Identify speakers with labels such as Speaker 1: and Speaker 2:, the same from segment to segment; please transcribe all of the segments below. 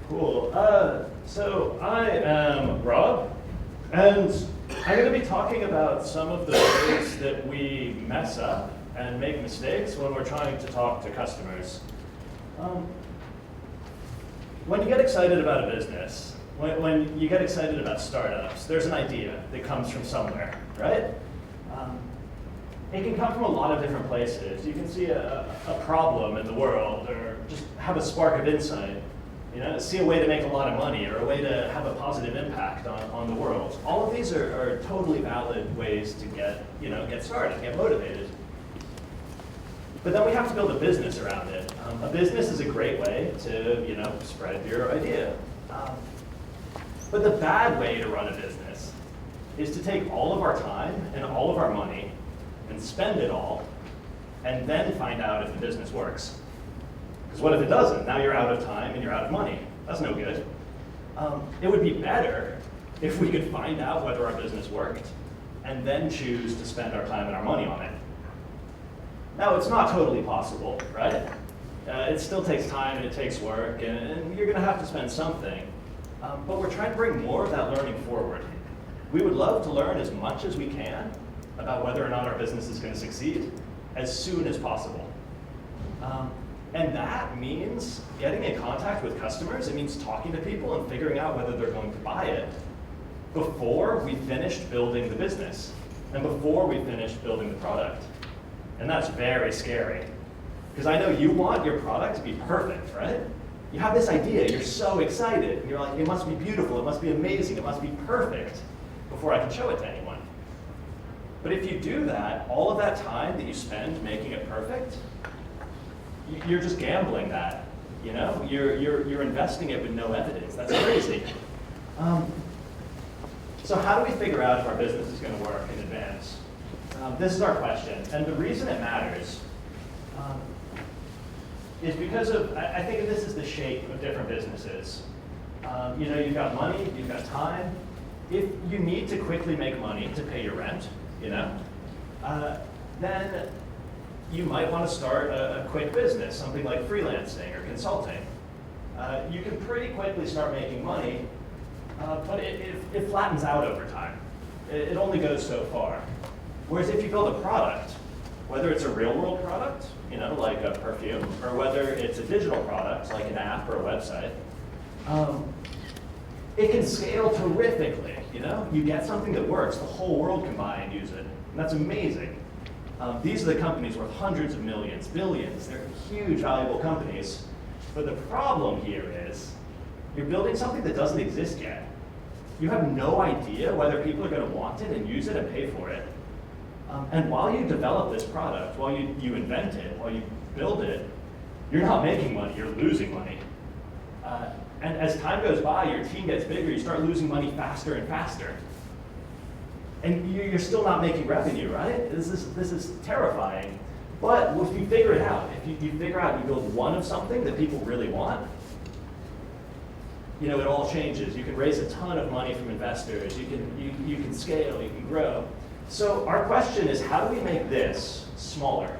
Speaker 1: Cool. So I am Rob, and I'm going to be talking about some of the ways that we mess up and make mistakes when we're trying to talk to customers. When you get excited about a business, when you get excited about startups, there's an idea that comes from somewhere, right? It can come from a lot of different places. You can see a problem in the world, or just have a spark of insight. See a way to make a lot of money, or a way to have a positive impact on the world. All of these are totally valid ways to get started, get motivated. But then we have to build a business around it. A business is a great way to spread your idea. But the bad way to run a business is to take all of our time and all of our money and spend it all, and then find out if the business works. Because what if it doesn't? Now you're out of time and you're out of money. That's no good. It would be better if we could find out whether our business worked and then choose to spend our time and our money on it. Now, it's not totally possible, right? It still takes time and it takes work, and you're going to have to spend something. But we're trying to bring more of that learning forward. We would love to learn as much as we can about whether or not our business is going to succeed as soon as possible. And that means getting in contact with customers. It means talking to people and figuring out whether they're going to buy it before we finished building the business and before we finished building the product. And that's very scary, because I know you want your product to be perfect, right? You have this idea, you're so excited, and you're like, it must be beautiful, it must be amazing, it must be perfect before I can show it to anyone. But if you do that, all of that time that you spend making it perfect, you're just gambling that, You're investing it with no evidence. That's crazy. So how do we figure out if our business is going to work in advance? This is our question, and the reason it matters is because I think this is the shape of different businesses. You've got money, you've got time. If you need to quickly make money to pay your rent, then you might want to start a quick business, something like freelancing or consulting. You can pretty quickly start making money, but it flattens out over time. It only goes so far. Whereas if you build a product, whether it's a real-world product, like a perfume, or whether it's a digital product, like an app or a website, it can scale terrifically. You get something that works, the whole world can buy and use it, and that's amazing. These are the companies worth hundreds of millions, billions. They're huge, valuable companies. But the problem here is you're building something that doesn't exist yet. You have no idea whether people are going to want it and use it and pay for it. And while you develop this product, while you invent it, while you build it, you're not making money, you're losing money. And as time goes by, your team gets bigger, you start losing money faster and faster. And you're still not making revenue, right? This is terrifying. But if you figure it out, if you figure out you build one of something that people really want, it all changes. You can raise a ton of money from investors. You can scale, you can grow. So our question is, how do we make this smaller?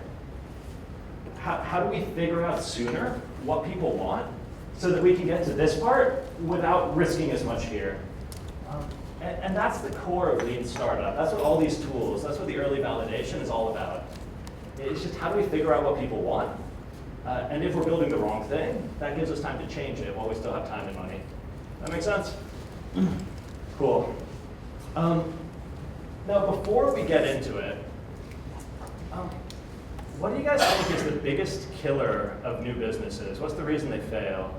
Speaker 1: How do we figure out sooner what people want so that we can get to this part without risking as much here? And that's the core of Lean Startup. That's what all these tools, that's what the early validation is all about. It's just how do we figure out what people want? And if we're building the wrong thing, that gives us time to change it while we still have time and money. That make sense? Cool. Now, before we get into it, what do you guys think is the biggest killer of new businesses? What's the reason they fail?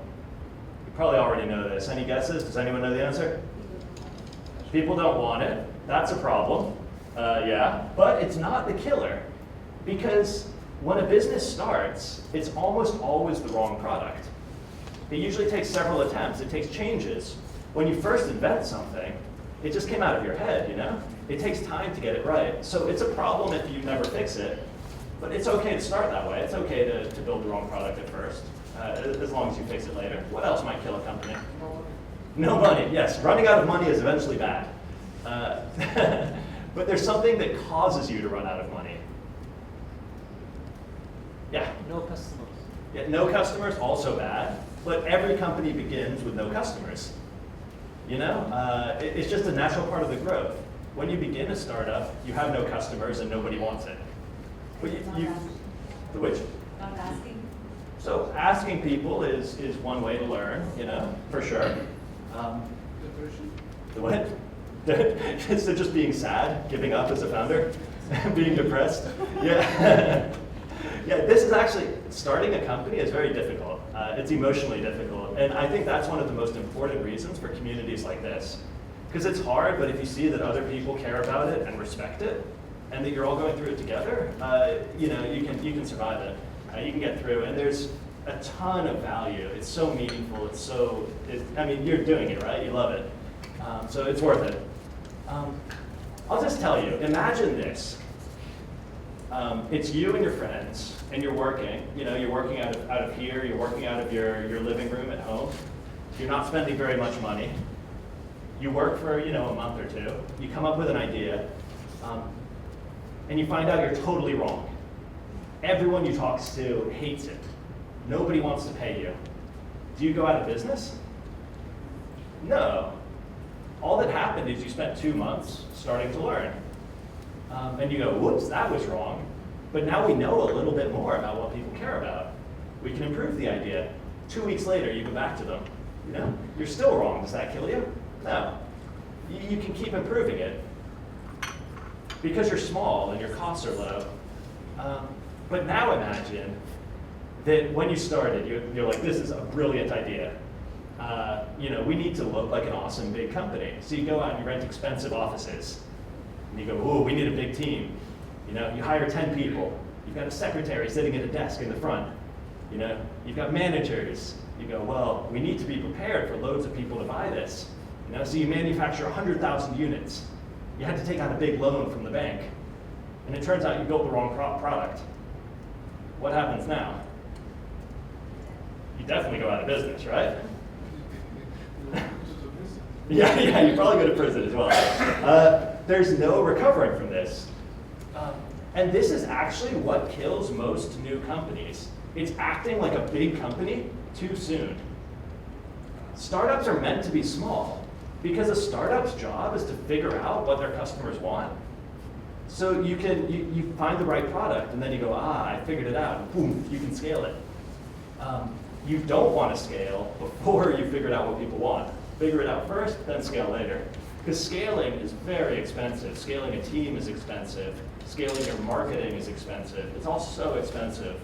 Speaker 1: You probably already know this. Any guesses? Does anyone know the answer? People don't want it. That's a problem. Yeah, but it's not the killer, because when a business starts, it's almost always the wrong product. It usually takes several attempts. It takes changes. When you first invent something, it just came out of your head, It takes time to get it right. So it's a problem if you never fix it, but it's okay to start that way. It's okay to build the wrong product at first, as long as you fix it later. What else might kill a company? No money, yes. Running out of money is eventually bad. But there's something that causes you to run out of money. Yeah?
Speaker 2: No customers.
Speaker 1: Yeah, no customers, also bad, but every company begins with no customers. You know, it's just a natural part of the growth. When you begin a startup, you have no customers and nobody wants it. But the which?
Speaker 2: Not asking.
Speaker 1: So asking people is one way to learn, you know, for sure. The what? So just being sad, giving up as a founder, being depressed. Yeah. Yeah, this is actually, starting a company is very difficult. It's emotionally difficult. And I think that's one of the most important reasons for communities like this. Because it's hard, but if you see that other people care about it and respect it, and that you're all going through it together, you know, you can survive it. You can get through, and there's a ton of value. It's so meaningful. I mean, you're doing it, right? You love it. So it's worth it. I'll just tell you, imagine this. It's you and your friends, and you're working. You know, you're working out of here. You're working out of your living room at home. You're not spending very much money. You work for, you know, a month or two. You come up with an idea, and you find out you're totally wrong. Everyone you talk to hates it. Nobody wants to pay you. Do you go out of business? No. All that happened is you spent 2 months starting to learn. And you go, whoops, that was wrong. But now we know a little bit more about what people care about. We can improve the idea. 2 weeks later, you go back to them. You know, you're still wrong. Does that kill you? No. You can keep improving it. Because you're small and your costs are low. But now imagine that when you started, you're like, this is a brilliant idea. You know, we need to look like an awesome big company. So you go out and you rent expensive offices. And you go, ooh, we need a big team. You know, you hire 10 people. You've got a secretary sitting at a desk in the front. You know, you've got managers. You go, well, we need to be prepared for loads of people to buy this. You know, so you manufacture 100,000 units. You had to take out a big loan from the bank. And it turns out you built the wrong product. What happens now? You definitely go out of business, right? Yeah, you probably go to prison as well. There's no recovering from this. And this is actually what kills most new companies. It's acting like a big company too soon. Startups are meant to be small because a startup's job is to figure out what their customers want. So you find the right product and then you go, I figured it out, and boom, you can scale it. You don't want to scale before you figured out what people want. Figure it out first, then scale later. Because scaling is very expensive. Scaling a team is expensive. Scaling your marketing is expensive. It's all so expensive.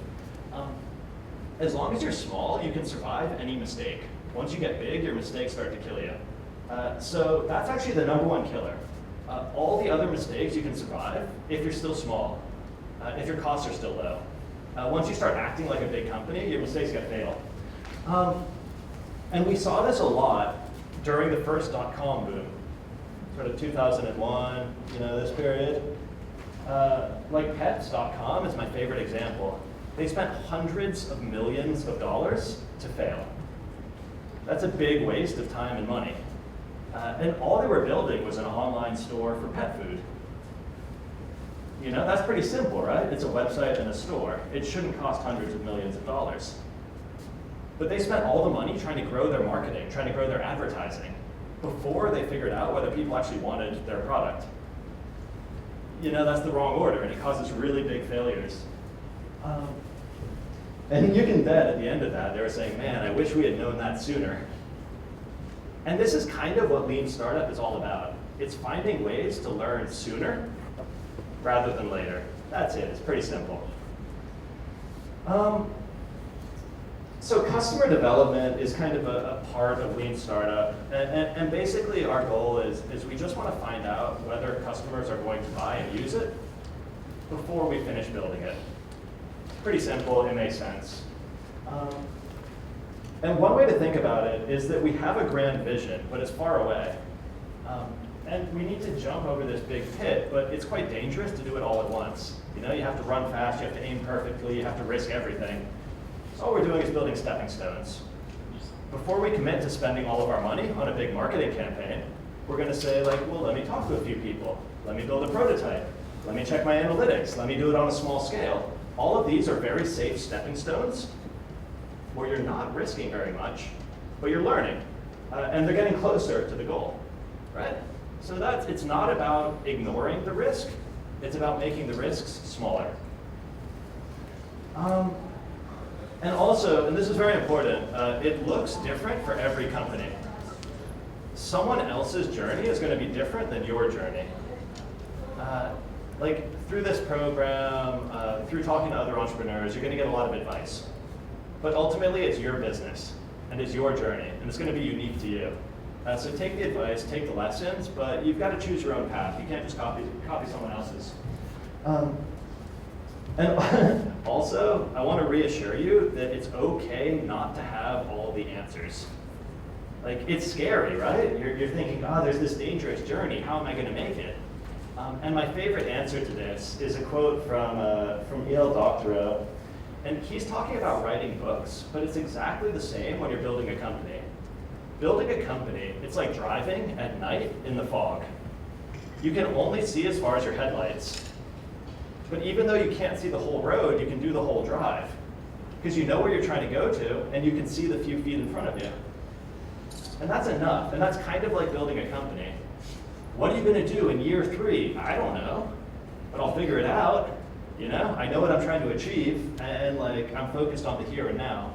Speaker 1: As long as you're small, you can survive any mistake. Once you get big, your mistakes start to kill you. So that's actually the #1 killer. All the other mistakes you can survive if you're still small, if your costs are still low. Once you start acting like a big company, your mistakes get fatal. And we saw this a lot during the first .com boom, sort of 2001, you know, this period. Like Pets.com is my favorite example. They spent hundreds of millions of dollars to fail. That's a big waste of time and money. And all they were building was an online store for pet food. You know, that's pretty simple, right? It's a website and a store. It shouldn't cost hundreds of millions of dollars. But they spent all the money trying to grow their marketing, trying to grow their advertising, before they figured out whether people actually wanted their product. You know, that's the wrong order, and it causes really big failures. And you can bet at the end of that, they were saying, man, I wish we had known that sooner. And this is kind of what Lean Startup is all about. It's finding ways to learn sooner rather than later. That's it, it's pretty simple. So customer development is kind of a part of Lean Startup. And basically our goal is we just want to find out whether customers are going to buy and use it before we finish building it. Pretty simple, it makes sense. And one way to think about it is that we have a grand vision, but it's far away. And we need to jump over this big pit, but it's quite dangerous to do it all at once. You know, you have to run fast, you have to aim perfectly, you have to risk everything. So all we're doing is building stepping stones. Before we commit to spending all of our money on a big marketing campaign, we're going to say, like, well, let me talk to a few people. Let me build a prototype. Let me check my analytics. Let me do it on a small scale. All of these are very safe stepping stones where you're not risking very much, but you're learning, and they're getting closer to the goal, right? So it's not about ignoring the risk, it's about making the risks smaller. And also, and this is very important, it looks different for every company. Someone else's journey is going to be different than your journey. Like through this program, through talking to other entrepreneurs, you're going to get a lot of advice. But ultimately, it's your business, and it's your journey, and it's going to be unique to you. So take the advice, take the lessons, but you've got to choose your own path. You can't just copy someone else's. And also, I want to reassure you that it's okay not to have all the answers. Like, it's scary, right? You're thinking, oh, there's this dangerous journey. How am I going to make it? And my favorite answer to this is a quote from Yale Doctorow. And he's talking about writing books, but it's exactly the same when you're building a company. Building a company, it's like driving at night in the fog. You can only see as far as your headlights. But even though you can't see the whole road, you can do the whole drive. Because you know where you're trying to go to, and you can see the few feet in front of you. And that's enough, and that's kind of like building a company. What are you going to do in year 3? I don't know, but I'll figure it out. You know, I know what I'm trying to achieve, and like I'm focused on the here and now.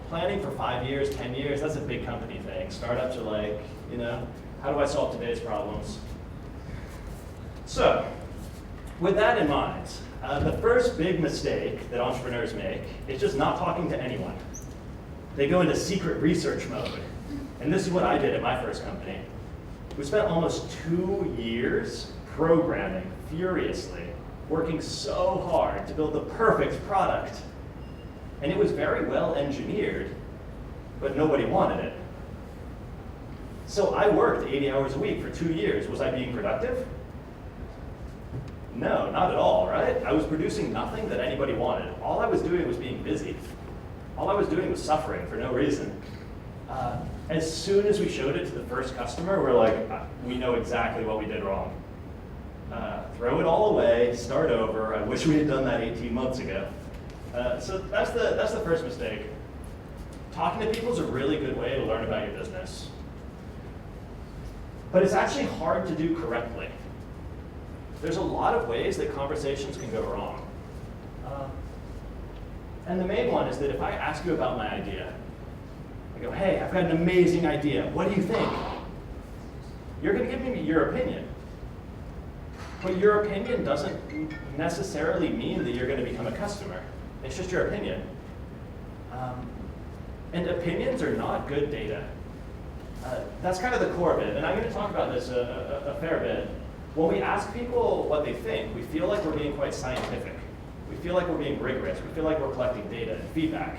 Speaker 1: Planning for 5 years, 10 years, that's a big company thing. Startups are like, you know, how do I solve today's problems? So, with that in mind, the first big mistake that entrepreneurs make is just not talking to anyone. They go into secret research mode. And this is what I did at my first company. We spent almost 2 years programming furiously, working so hard to build the perfect product. And it was very well engineered, but nobody wanted it. So I worked 80 hours a week for 2 years. Was I being productive? No, not at all, right? I was producing nothing that anybody wanted. All I was doing was being busy. All I was doing was suffering for no reason. As soon as we showed it to the first customer, we're like, we know exactly what we did wrong. Throw it all away, start over. I wish we had done that 18 months ago. So that's the first mistake. Talking to people is a really good way to learn about your business. But it's actually hard to do correctly. There's a lot of ways that conversations can go wrong. And the main one is that if I ask you about my idea, I go, hey, I've got an amazing idea. What do you think? You're going to give me your opinion. But your opinion doesn't necessarily mean that you're going to become a customer. It's just your opinion. And opinions are not good data. That's kind of the core of it. And I'm going to talk about this a fair bit. When we ask people what they think, we feel like we're being quite scientific. We feel like we're being rigorous. We feel like we're collecting data and feedback.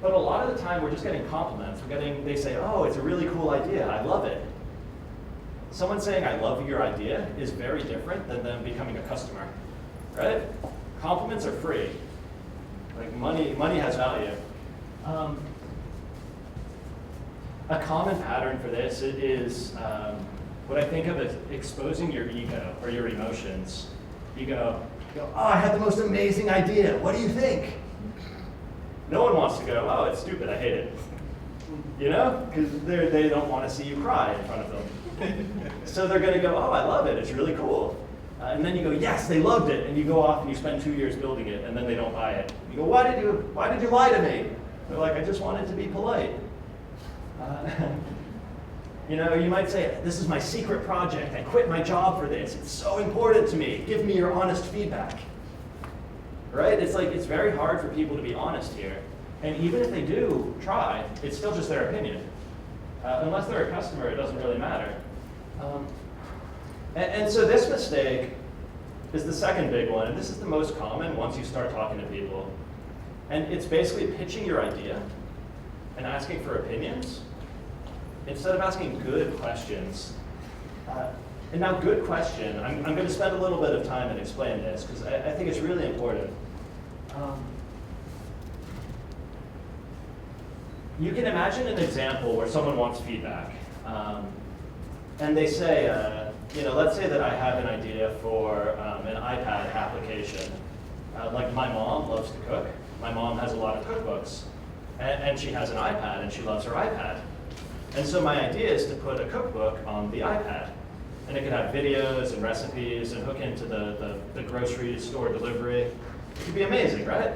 Speaker 1: But a lot of the time, we're just getting compliments. They say, oh, it's a really cool idea. I love it. Someone saying, I love your idea is very different than them becoming a customer, right? Compliments are free. Like money has value. A common pattern for this is what I think of as exposing your ego or your emotions. You go, oh, I had the most amazing idea. What do you think? No one wants to go, oh, it's stupid, I hate it. You know, because they don't want to see you cry in front of them. So they're going to go, oh, I love it, it's really cool. And then you go, yes, they loved it, and you go off and you spend 2 years building it, and then they don't buy it. You go, why did you lie to me? They're like, I just wanted to be polite. You know, you might say, this is my secret project. I quit my job for this. It's so important to me. Give me your honest feedback. Right? It's like, it's very hard for people to be honest here. And even if they do try, it's still just their opinion. Unless they're a customer, it doesn't really matter. And so this mistake is the second big one, and this is the most common once you start talking to people. And it's basically pitching your idea and asking for opinions instead of asking good questions. And now, good question, I'm going to spend a little bit of time and explain this because I think it's really important. You can imagine an example where someone wants feedback. And they say, you know, let's say that I have an idea for an iPad application. Like my mom loves to cook, my mom has a lot of cookbooks, and she has an iPad, and she loves her iPad. And so my idea is to put a cookbook on the iPad. And it could have videos and recipes and hook into the grocery store delivery. It could be amazing, right?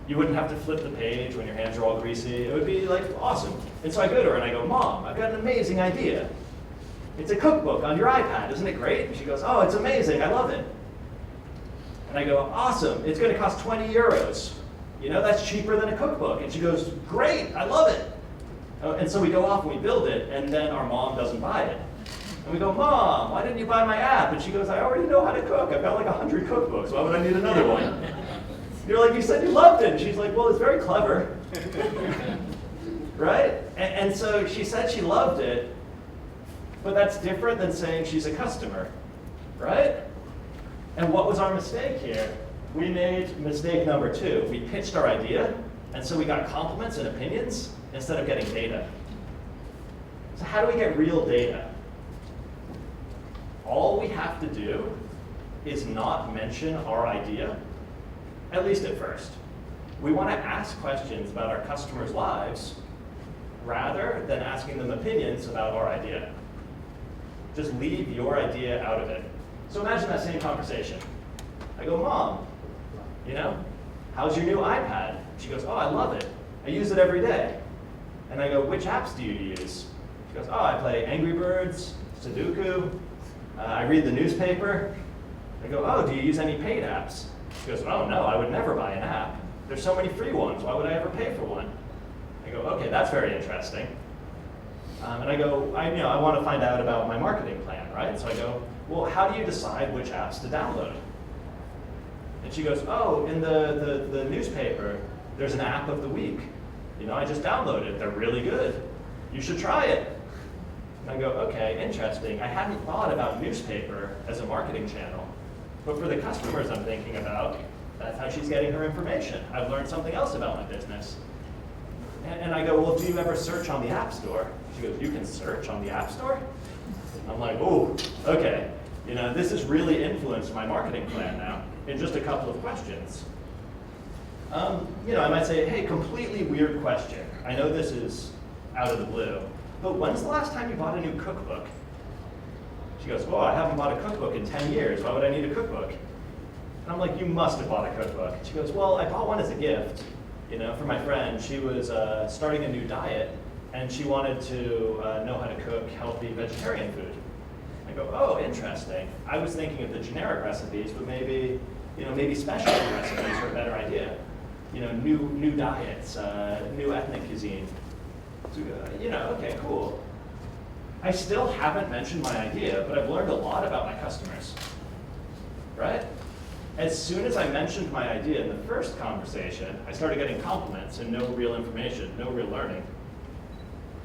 Speaker 1: You wouldn't have to flip the page when your hands are all greasy. It would be like awesome. And so I go to her and I go, Mom, I've got an amazing idea. It's a cookbook on your iPad, isn't it great? And she goes, oh, it's amazing, I love it. And I go, awesome, it's gonna cost 20 euros. You know, that's cheaper than a cookbook. And she goes, great, I love it. And so we go off and we build it, and then our mom doesn't buy it. And we go, Mom, why didn't you buy my app? And she goes, I already know how to cook. I've got like 100 cookbooks. Why would I need another one? You're like, you said you loved it. And she's like, well, it's very clever. Right? And so she said she loved it, but that's different than saying she's a customer. Right? And what was our mistake here? We made mistake number 2. We pitched our idea, and so we got compliments and opinions instead of getting data. So how do we get real data? All we have to do is not mention our idea, at least at first. We want to ask questions about our customers' lives rather than asking them opinions about our idea. Just leave your idea out of it. So imagine that same conversation. I go, Mom, you know, how's your new iPad? She goes, oh, I love it. I use it every day. And I go, which apps do you use? She goes, oh, I play Angry Birds, Sudoku, I read the newspaper. I go, oh, do you use any paid apps? She goes, oh, no, I would never buy an app. There's so many free ones. Why would I ever pay for one? I go, okay, that's very interesting. And I go, I want to find out about my marketing plan, right? So I go, well, how do you decide which apps to download? And she goes, oh, in the newspaper, there's an app of the week. You know, I just downloaded it. They're really good. You should try it. And I go, okay, interesting. I hadn't thought about newspaper as a marketing channel. But for the customers I'm thinking about, that's how she's getting her information. I've learned something else about my business. And I go, well, do you ever search on the App Store? She goes, you can search on the App Store? I'm like, oh, okay. You know, this has really influenced my marketing plan now in just a couple of questions. You know, I might say, hey, completely weird question. I know this is out of the blue, but when's the last time you bought a new cookbook? She goes, well, I haven't bought a cookbook in 10 years. Why would I need a cookbook? And I'm like, you must have bought a cookbook. She goes, well, I bought one as a gift, you know, for my friend. She was starting a new diet, and she wanted to know how to cook healthy vegetarian food. I go, oh, interesting. I was thinking of the generic recipes, but maybe, you know, maybe specialty recipes are a better idea. You know, new diets, new ethnic cuisine. So, you know, okay, cool. I still haven't mentioned my idea, but I've learned a lot about my customers, right? As soon as I mentioned my idea in the first conversation, I started getting compliments and no real information, no real learning.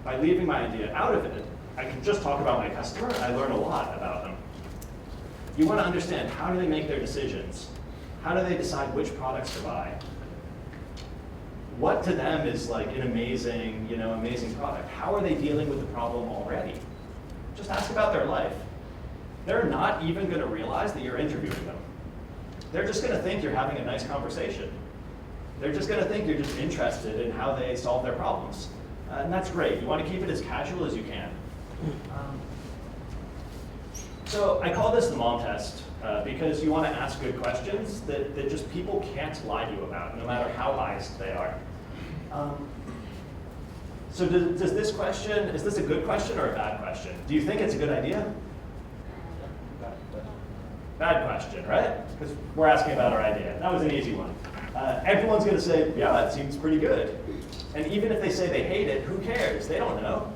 Speaker 1: By leaving my idea out of it, I can just talk about my customer, and I learn a lot about them. You want to understand, how do they make their decisions? How do they decide which products to buy? What to them is like an amazing, you know, amazing product? How are they dealing with the problem already? Just ask about their life. They're not even going to realize that you're interviewing them. They're just going to think you're having a nice conversation. They're just going to think you're just interested in how they solve their problems. And that's great. You want to keep it as casual as you can. So I call this the mom test because you want to ask good questions that just people can't lie to you about, no matter how biased they are. So does this question, is this a good question or a bad question? Do you think it's a good idea? Bad question, right? Because we're asking about our idea. That was an easy one. Everyone's going to say, yeah, that seems pretty good. And even if they say they hate it, who cares? They don't know.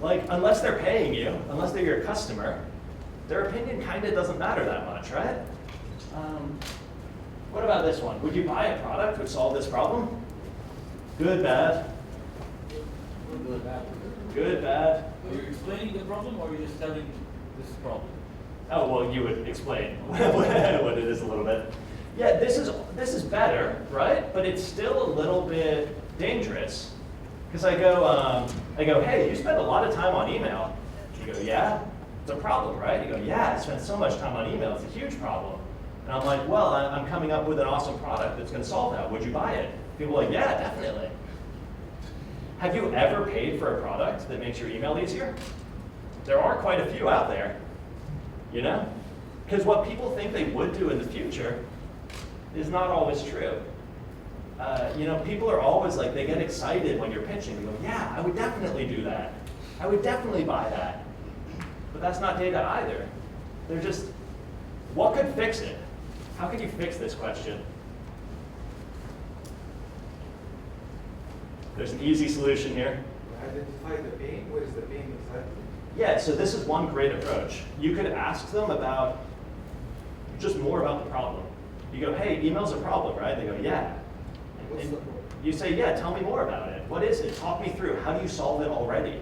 Speaker 1: Like, unless they're paying you, unless they're your customer, their opinion kind of doesn't matter that much, right? What about this one? Would you buy a product which solved this problem? Good, bad?
Speaker 2: Good, bad.
Speaker 1: Good, bad?
Speaker 2: Are you explaining the problem, or are you just telling this problem?
Speaker 1: Oh, well, you would explain what it is a little bit. Yeah, this is better, right? But it's still a little bit dangerous. Because I go, hey, you spend a lot of time on email. You go, yeah? It's a problem, right? You go, yeah, I spend so much time on email. It's a huge problem. And I'm like, well, I'm coming up with an awesome product that's gonna solve that. Would you buy it? People are like, yeah, definitely. Have you ever paid for a product that makes your email easier? There are quite a few out there, you know? Because what people think they would do in the future is not always true. You know, people are always like, they get excited when you're pitching. They go, yeah, I would definitely do that. I would definitely buy that. But that's not data either. They're just, what could fix it? How could you fix this question? There's an easy solution here.
Speaker 3: Identify the pain. What is the pain exactly?
Speaker 1: Yeah, so this is one great approach. You could ask them about just more about the problem. You go, hey, email's a problem, right? They go, yeah.
Speaker 3: What's
Speaker 1: And
Speaker 3: the problem?
Speaker 1: you say, yeah, tell me more about it. What is it? Talk me through. How do you solve it already?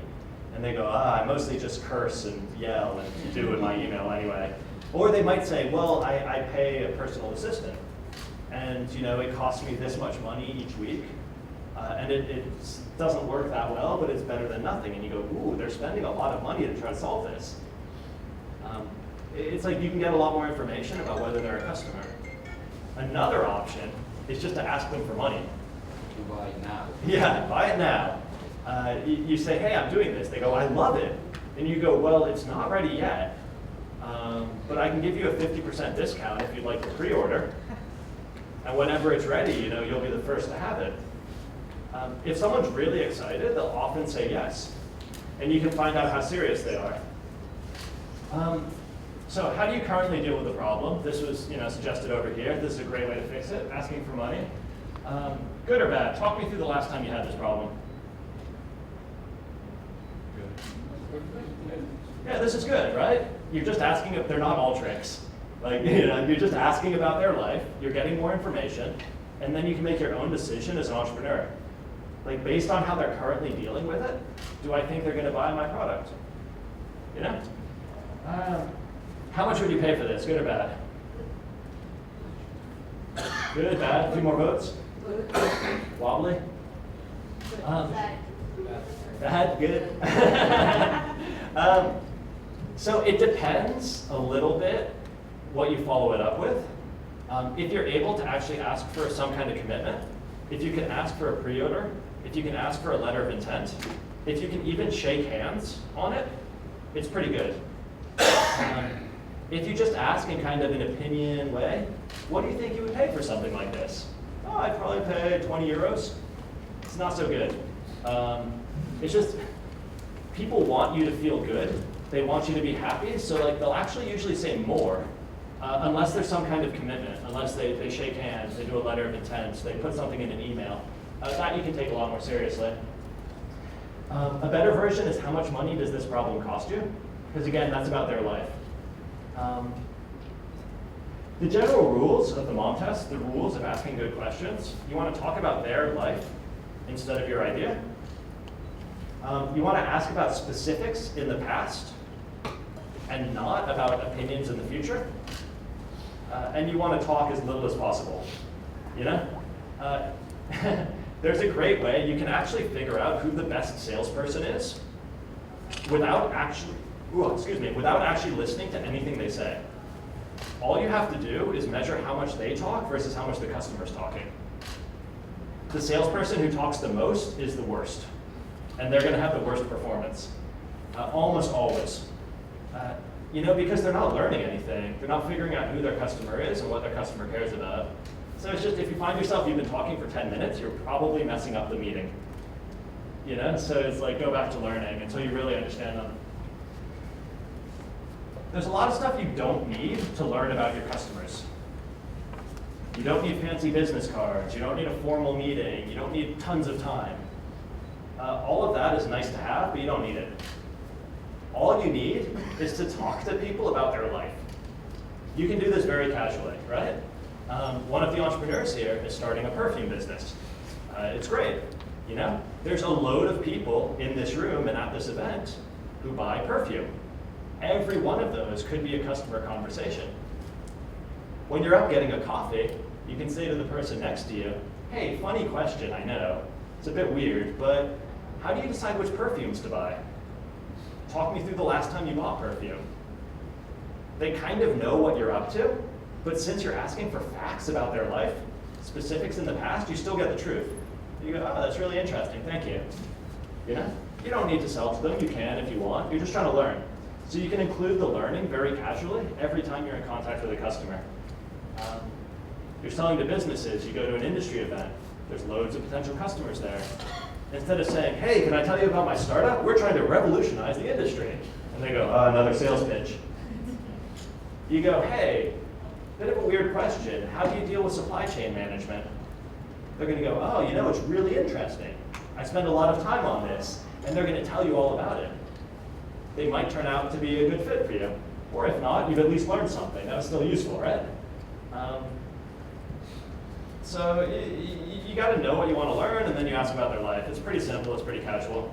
Speaker 1: And they go, I mostly just curse and yell and do in my email anyway. Or they might say, well, I pay a personal assistant. And you know, it costs me this much money each week. And it doesn't work that well, but it's better than nothing. And you go, ooh, they're spending a lot of money to try to solve this. It's like you can get a lot more information about whether they're a customer. Another option is just to ask them for money.
Speaker 2: You buy it now.
Speaker 1: Yeah, buy it now. You say, hey, I'm doing this. They go, I love it. And you go, well, it's not ready yet, but I can give you a 50% discount if you'd like to pre-order. And whenever it's ready, you know, you'll be the first to have it. If someone's really excited, they'll often say yes. And you can find out how serious they are. So how do you currently deal with the problem? This was, you know, suggested over here. This is a great way to fix it, asking for money. Good or bad? Talk me through the last time you had this problem. Yeah, this is good, right? You're just asking if they're not all tricks. Like, you know, you're just asking about their life, you're getting more information, and then you can make your own decision as an entrepreneur. Like, based on how they're currently dealing with it, do I think they're gonna buy my product? You know? How much would you pay for this, good or bad? Good, bad, a few more votes? Wobbly? Bad, good. So it depends a little bit what you follow it up with. If you're able to actually ask for some kind of commitment, if you can ask for a pre-order, if you can ask for a letter of intent, if you can even shake hands on it, it's pretty good. If you just ask in kind of an opinion way, what do you think you would pay for something like this? Oh, I'd probably pay 20 euros. It's not so good. It's just, people want you to feel good. They want you to be happy, so like they'll actually usually say more, unless there's some kind of commitment, unless they shake hands, they do a letter of intent, they put something in an email. That you can take a lot more seriously. A better version is how much money does this problem cost you? Because again, that's about their life. The general rules of the mom test, the rules of asking good questions, you want to talk about their life instead of your idea. You want to ask about specifics in the past and not about opinions in the future. And you want to talk as little as possible, you know? There's a great way you can actually figure out who the best salesperson is without actually listening to anything they say. All you have to do is measure how much they talk versus how much the customer's talking. The salesperson who talks the most is the worst, and they're going to have the worst performance, almost always. You know, because they're not learning anything. They're not figuring out who their customer is and what their customer cares about. So it's just, if you find yourself, you've been talking for 10 minutes, you're probably messing up the meeting. You know, so it's like, go back to learning until you really understand them. There's a lot of stuff you don't need to learn about your customers. You don't need fancy business cards. You don't need a formal meeting. You don't need tons of time. All of that is nice to have, but you don't need it. All you need is to talk to people about their life. You can do this very casually, right? One of the entrepreneurs here is starting a perfume business. It's great, you know? There's a load of people in this room and at this event who buy perfume. Every one of those could be a customer conversation. When you're out getting a coffee, you can say to the person next to you, hey, funny question, I know. It's a bit weird, but how do you decide which perfumes to buy? Talk me through the last time you bought perfume. They kind of know what you're up to, But since you're asking for facts about their life, specifics in the past, you still get the truth. You go, oh, that's really interesting, thank you. You know? You don't need to sell to them, you can if you want, you're just trying to learn. So you can include the learning very casually every time you're in contact with a customer. You're selling to businesses, you go to an industry event, there's loads of potential customers there. Instead of saying, hey, can I tell you about my startup? We're trying to revolutionize the industry. And they go, oh, another sales pitch. You go, hey, bit of a weird question. How do you deal with supply chain management? They're going to go, oh, you know, it's really interesting. I spend a lot of time on this. And they're going to tell you all about it. They might turn out to be a good fit for you. Or if not, you've at least learned something. That was still useful, right? So you got to know what you want to learn, and then you ask about their life. It's pretty simple. It's pretty casual.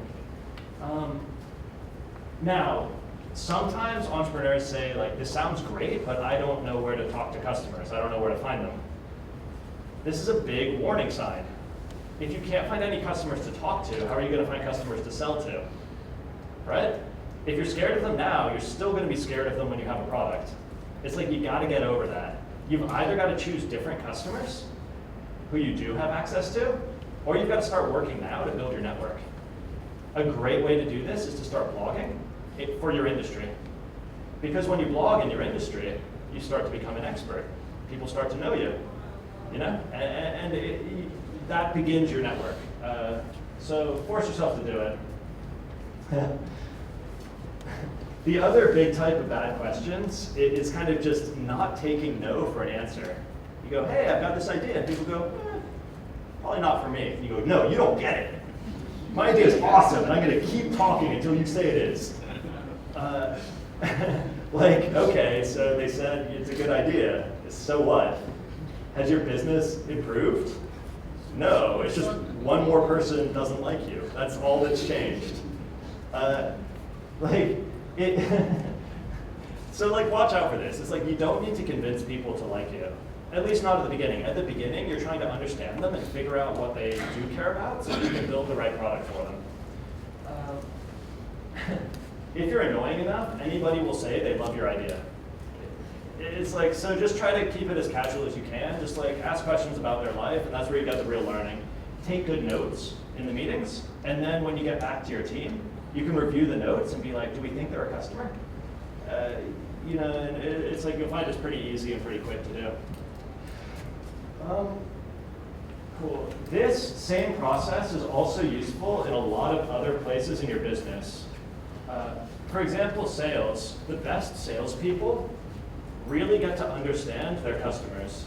Speaker 1: Now, sometimes entrepreneurs say, like, this sounds great, but I don't know where to talk to customers. I don't know where to find them. This is a big warning sign. If you can't find any customers to talk to, how are you going to find customers to sell to? Right? If you're scared of them now, you're still going to be scared of them when you have a product. It's like you got to get over that. You've either got to choose different customers who you do have access to, or you've got to start working now to build your network. A great way to do this is to start blogging for your industry. Because when you blog in your industry, you start to become an expert. People start to know you, you know? That begins your network. So force yourself to do it. The other big type of bad questions is kind of just not taking no for an answer. You go, hey, I've got this idea. And people go, probably not for me. And you go, no, you don't get it. My idea is awesome, and I'm going to keep talking until you say it is. Like, okay, so they said it's a good idea. So what? Has your business improved? No, it's just one more person doesn't like you. That's all that's changed. So like, watch out for this. It's like you don't need to convince people to like you. At least not at the beginning. At the beginning, you're trying to understand them and figure out what they do care about so you can build the right product for them. If you're annoying enough, anybody will say they love your idea. It's like, so just try to keep it as casual as you can. Just like ask questions about their life, and that's where you get the real learning. Take good notes in the meetings, and then when you get back to your team, you can review the notes and be like, do we think they're a customer? You know, and it's like you'll find it's pretty easy and pretty quick to do. Cool. This same process is also useful in a lot of other places in your business. For example, sales. The best salespeople really get to understand their customers.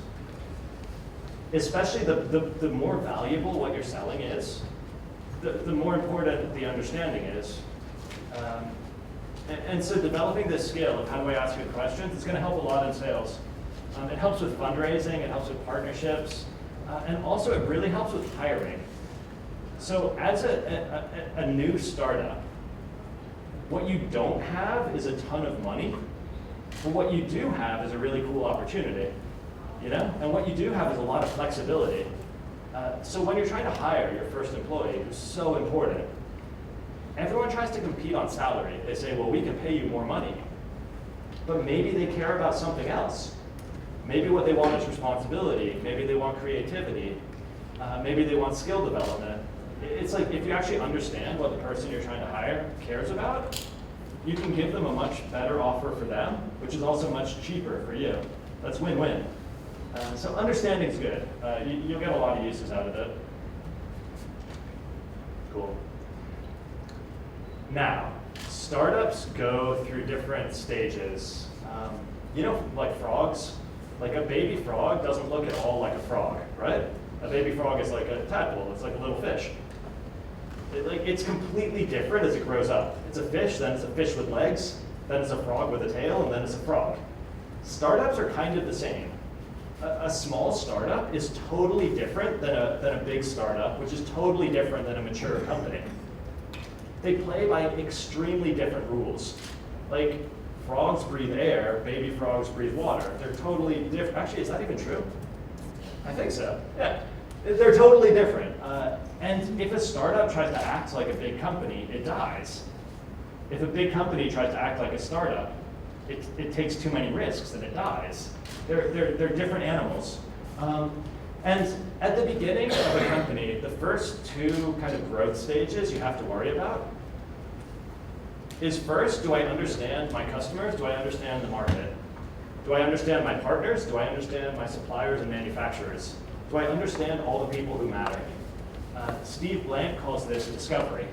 Speaker 1: Especially the more valuable what you're selling is, the more important the understanding is. And so developing this skill of how do I ask good questions is going to help a lot in sales. It helps with fundraising, it helps with partnerships, and also it really helps with hiring. So as a new startup, what you don't have is a ton of money, but what you do have is a really cool opportunity, you know? And what you do have is a lot of flexibility. So when you're trying to hire your first employee, it's so important. Everyone tries to compete on salary. They say, well, we can pay you more money. But maybe they care about something else. Maybe what they want is responsibility. Maybe they want creativity. Maybe they want skill development. It's like if you actually understand what the person you're trying to hire cares about, you can give them a much better offer for them, which is also much cheaper for you. That's win-win. So understanding's good. You'll get a lot of uses out of it. Cool. Now, startups go through different stages. You know, like frogs? Like a baby frog doesn't look at all like a frog, right? A baby frog is like a tadpole. It's like a little fish. It's completely different as it grows up. It's a fish, then it's a fish with legs, then it's a frog with a tail, and then it's a frog. Startups are kind of the same. A small startup is totally different than a big startup, which is totally different than a mature company. They play by extremely different rules. Like, frogs breathe air, baby frogs breathe water. They're totally different. Actually, is that even true? I think so, yeah. They're totally different. And if a startup tries to act like a big company, it dies. If a big company tries to act like a startup, it takes too many risks and it dies. They're different animals. And at the beginning of a company, the first two kind of growth stages you have to worry about is first, do I understand my customers? Do I understand the market? Do I understand my partners? Do I understand my suppliers and manufacturers? Do I understand all the people who matter? Steve Blank calls this discovery.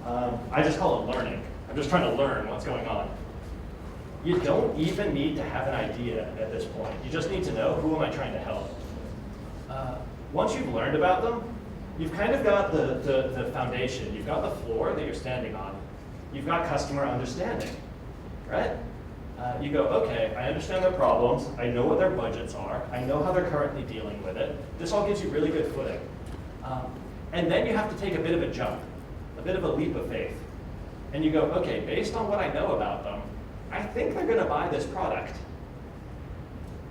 Speaker 1: I just call it learning. I'm just trying to learn what's going on. You don't even need to have an idea at this point. You just need to know, who am I trying to help? Once you've learned about them, you've kind of got the foundation. You've got the floor that you're standing on. You've got customer understanding, right? You go, okay, I understand their problems. I know what their budgets are. I know how they're currently dealing with it. This all gives you really good footing. And then you have to take a bit of a jump, a bit of a leap of faith. And you go, okay, based on what I know about them, I think they're going to buy this product.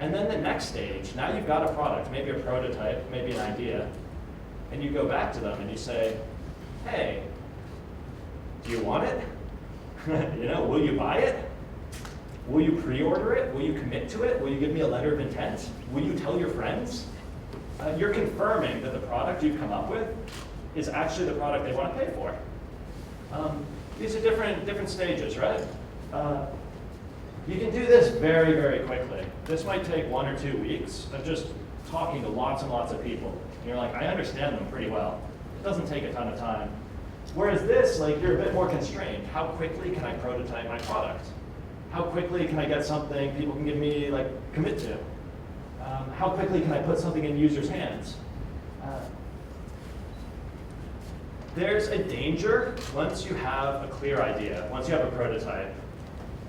Speaker 1: And then the next stage, now you've got a product, maybe a prototype, maybe an idea, and you go back to them and you say, hey, do you want it? Will you buy it? Will you pre-order it? Will you commit to it? Will you give me a letter of intent? Will you tell your friends? You're confirming that the product you've come up with is actually the product they want to pay for. These are different stages, right? You can do this very, very quickly. This might take 1 or 2 weeks of just talking to lots and lots of people. And you're like, I understand them pretty well. It doesn't take a ton of time. Whereas this, you're a bit more constrained. How quickly can I prototype my product? How quickly can I get something people can give me, commit to? How quickly can I put something in users' hands? There's a danger once you have a clear idea, once you have a prototype,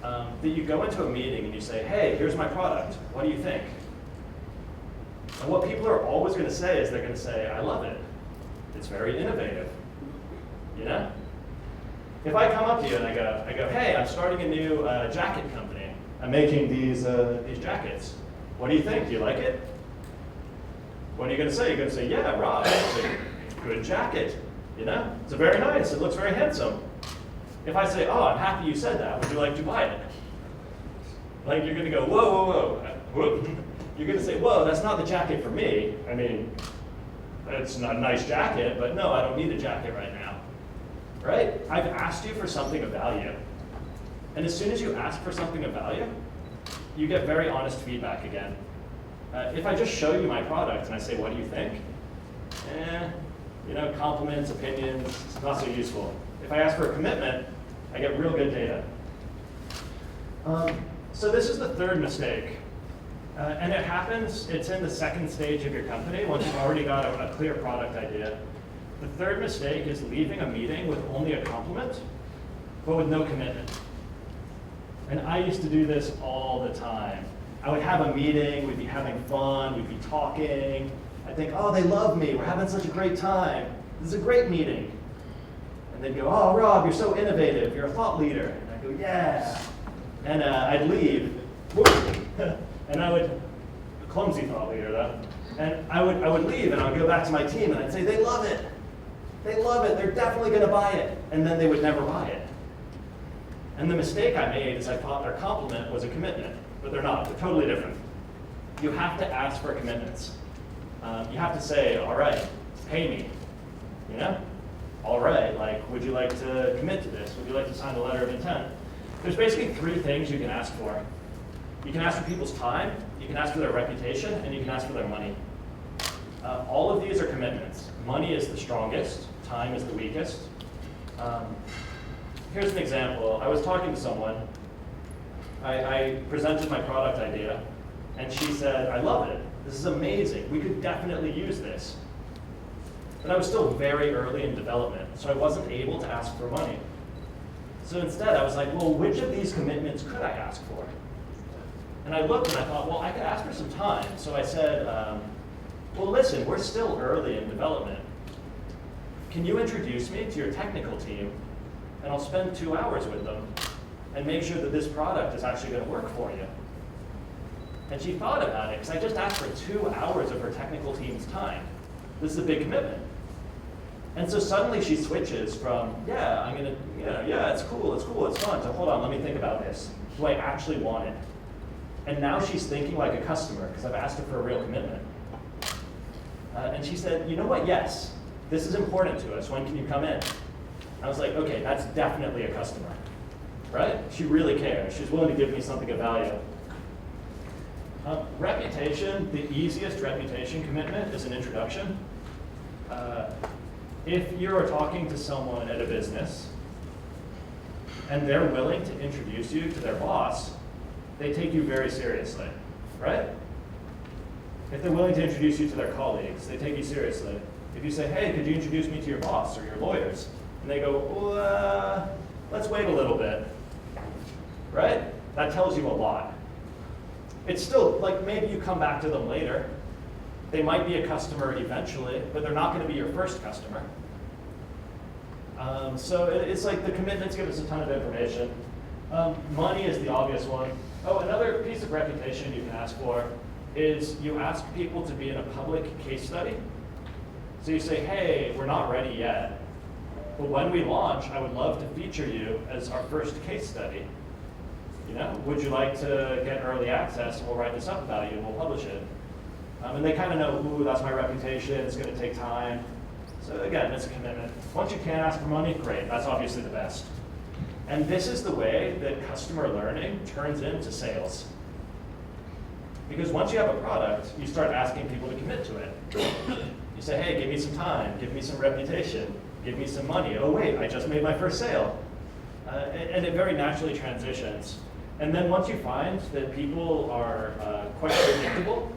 Speaker 1: that you go into a meeting and you say, hey, here's my product. What do you think? And what people are always going to say is they're going to say, I love it. It's very innovative. If I come up to you and I go, hey, I'm starting a new jacket company. I'm making these jackets. What do you think? Do you like it? What are you going to say? You're going to say, yeah, Rob, it's a good jacket. It's very nice. It looks very handsome. If I say, oh, I'm happy you said that, would you like to buy it? You're going to go, whoa, whoa. You're going to say, whoa, that's not the jacket for me. I mean, it's not a nice jacket, but no, I don't need a jacket right now. Right? I've asked you for something of value. And as soon as you ask for something of value, you get very honest feedback again. If I just show you my product and I say, what do you think? Compliments, opinions, it's not so useful. If I ask for a commitment, I get real good data. So this is the third mistake. And it happens, it's in the second stage of your company, once you've already got a clear product idea. The third mistake is leaving a meeting with only a compliment, but with no commitment. And I used to do this all the time. I would have a meeting, we'd be having fun, we'd be talking. I'd think, oh, they love me, we're having such a great time. This is a great meeting. And they'd go, oh, Rob, you're so innovative, you're a thought leader. And I'd go, yeah. And I'd leave. And I would, a clumsy thought leader though. And I would leave and I would go back to my team and I'd say, they love it. They love it, they're definitely gonna buy it. And then they would never buy it. And the mistake I made is I thought their compliment was a commitment, but they're not, they're totally different. You have to ask for commitments. You have to say, all right, pay me, All right, would you like to commit to this? Would you like to sign a letter of intent? There's basically 3 things you can ask for. You can ask for people's time, you can ask for their reputation, and you can ask for their money. All of these are commitments. Money is the strongest, time is the weakest. Here's an example. I was talking to someone. I presented my product idea, and she said, I love it. This is amazing. We could definitely use this. But I was still very early in development, so I wasn't able to ask for money. So instead, I was like, well, which of these commitments could I ask for? And I looked and I thought, well, I could ask for some time. So I said, well, listen, we're still early in development. Can you introduce me to your technical team? And I'll spend 2 hours with them and make sure that this product is actually going to work for you. And she thought about it, because I just asked for 2 hours of her technical team's time. This is a big commitment. And so suddenly she switches from, yeah, I'm gonna, yeah, it's cool, it's fun, to hold on, let me think about this. Do I actually want it? And now she's thinking like a customer, because I've asked her for a real commitment. And she said, you know what, yes, this is important to us, when can you come in? I was like, okay, that's definitely a customer, right? She really cares, she's willing to give me something of value. Reputation, the easiest reputation commitment is an introduction. If you're talking to someone at a business and they're willing to introduce you to their boss, they take you very seriously, right? If they're willing to introduce you to their colleagues, they take you seriously. If you say, hey, could you introduce me to your boss or your lawyers? And they go, well, let's wait a little bit, right? That tells you a lot. It's still, like, maybe you come back to them later. They might be a customer eventually, but they're not going to be your first customer. So it's like the commitments give us a ton of information. Money is the obvious one. Oh, another piece of reputation you can ask for is you ask people to be in a public case study. So you say, hey, we're not ready yet, but when we launch, I would love to feature you as our first case study. You know, would you like to get early access? We'll write this up about you and we'll publish it. And they kind of know, ooh, that's my reputation, it's going to take time. So again, it's a commitment. Once you can ask for money, great, that's obviously the best. And this is the way that customer learning turns into sales. Because once you have a product, you start asking people to commit to it. You say, hey, give me some time, give me some reputation, give me some money. Oh wait, I just made my first sale. And it very naturally transitions. And then once you find that people are quite predictable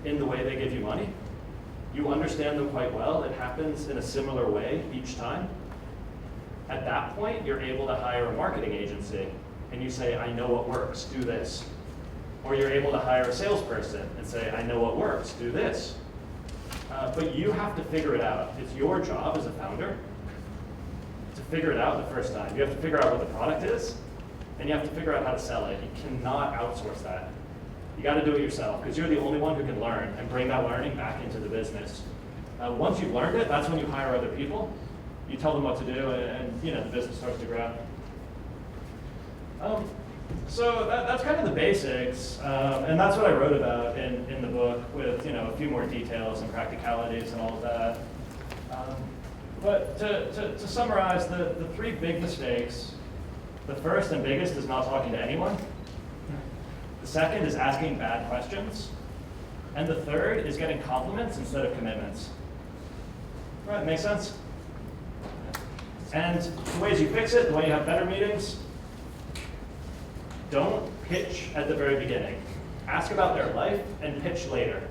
Speaker 1: in the way they give you money, you understand them quite well, it happens in a similar way each time. At that point, you're able to hire a marketing agency and you say, I know what works, do this. Or you're able to hire a salesperson and say, I know what works, do this. But you have to figure it out. It's your job as a founder to figure it out the first time. You have to figure out what the product is, and you have to figure out how to sell it. You cannot outsource that. You got to do it yourself, because you're the only one who can learn and bring that learning back into the business. Once you've learned it, that's when you hire other people. You tell them what to do, and the business starts to grow. So that's kind of the basics, and that's what I wrote about in the book with a few more details and practicalities and all of that. But to summarize, the three big mistakes, the first and biggest is not talking to anyone. The second is asking bad questions. And the third is getting compliments instead of commitments. Right, make sense? And the ways you fix it, the way you have better meetings, don't pitch at the very beginning. Ask about their life and pitch later.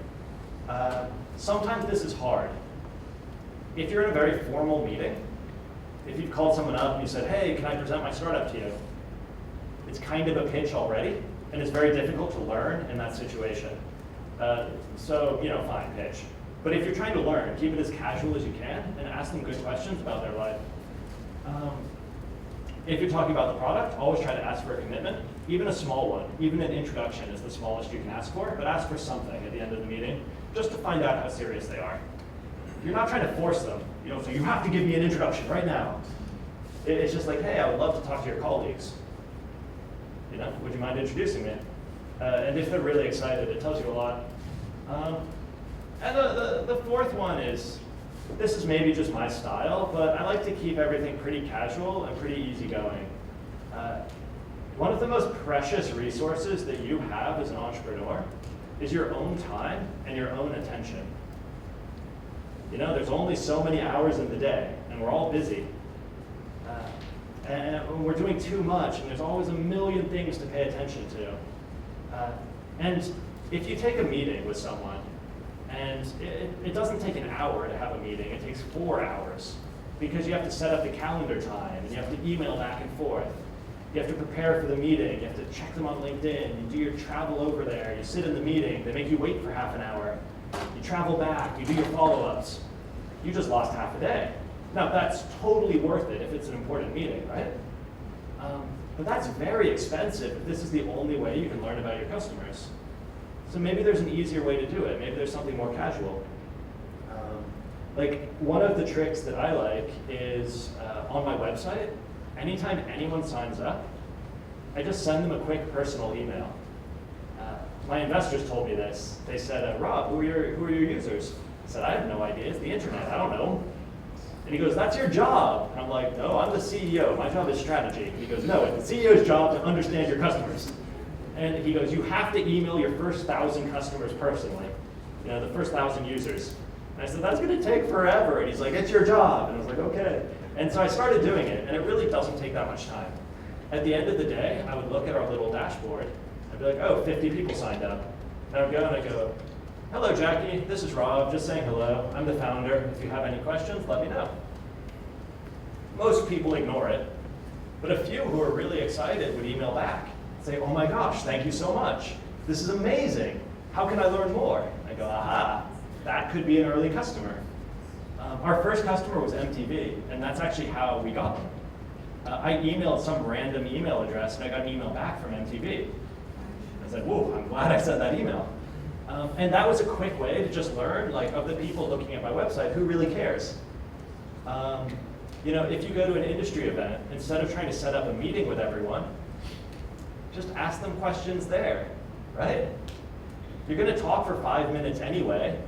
Speaker 1: Sometimes this is hard. If you're in a very formal meeting, if you've called someone up and you said, hey, can I present my startup to you? It's kind of a pitch already, and it's very difficult to learn in that situation. So, fine, pitch. But if you're trying to learn, keep it as casual as you can and ask them good questions about their life. If you're talking about the product, always try to ask for a commitment, even a small one. Even an introduction is the smallest you can ask for, but ask for something at the end of the meeting, just to find out how serious they are. You're not trying to force them, so you have to give me an introduction right now. It's just like, hey, I would love to talk to your colleagues. Would you mind introducing me? And if they're really excited, it tells you a lot. And the fourth one is, this is maybe just my style, but I like to keep everything pretty casual and pretty easygoing. One of the most precious resources that you have as an entrepreneur is your own time and your own attention. There's only so many hours in the day, and we're all busy. And we're doing too much, and there's always a million things to pay attention to. And if you take a meeting with someone, and it doesn't take an hour to have a meeting, it takes 4 hours, because you have to set up the calendar time, and you have to email back and forth. You have to prepare for the meeting, you have to check them on LinkedIn, you do your travel over there, you sit in the meeting, they make you wait for half an hour, you travel back, you do your follow-ups. You just lost half a day. Now, that's totally worth it if it's an important meeting, right? But that's very expensive if this is the only way you can learn about your customers. So maybe there's an easier way to do it. Maybe there's something more casual. Like, one of the tricks that I like is on my website, anytime anyone signs up, I just send them a quick personal email. My investors told me this. They said, Rob, who are your users? I said, I have no idea. It's the internet. I don't know. And he goes, that's your job. And I'm like, no, I'm the CEO. My job is strategy. And he goes, no, it's the CEO's job to understand your customers. And he goes, you have to email your first 1,000 customers personally, the first 1,000 users. And I said, that's going to take forever. And he's like, it's your job. And I was like, okay. And so I started doing it, and it really doesn't take that much time. At the end of the day, I would look at our little dashboard. I'd be like, oh, 50 people signed up. And I'd go and I'd go, hello, Jackie. This is Rob. Just saying hello. I'm the founder. If you have any questions, let me know. Most people ignore it, but a few who are really excited would email back. Say, oh my gosh, thank you so much. This is amazing. How can I learn more? I go, aha, that could be an early customer. Our first customer was MTV, and that's actually how we got them. I emailed some random email address, and I got an email back from MTV. I said, whoa, I'm glad I sent that email. And that was a quick way to just learn, like, of the people looking at my website, who really cares? If you go to an industry event, instead of trying to set up a meeting with everyone, just ask them questions there, right? You're going to talk for 5 minutes anyway.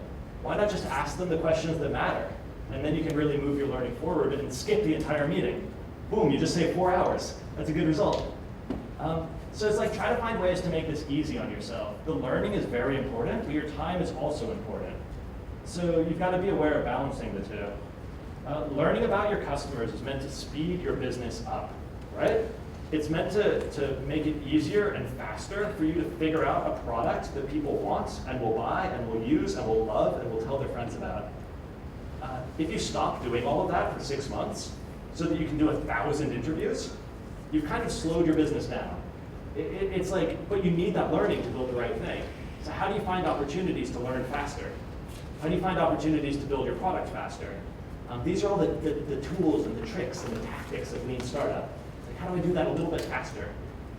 Speaker 1: Why not just ask them the questions that matter? And then you can really move your learning forward and skip the entire meeting. Boom, you just saved 4 hours. That's a good result. So it's like, try to find ways to make this easy on yourself. The learning is very important, but your time is also important. So you've got to be aware of balancing the two. Learning about your customers is meant to speed your business up, right? It's meant to make it easier and faster for you to figure out a product that people want and will buy and will use and will love and will tell their friends about. If you stop doing all of that for 6 months so that you can do 1,000 interviews, you've kind of slowed your business down. It's like, but you need that learning to build the right thing. So how do you find opportunities to learn faster? How do you find opportunities to build your product faster? These are all the tools and the tricks and the tactics of lean startup. Like, how do I do that a little bit faster?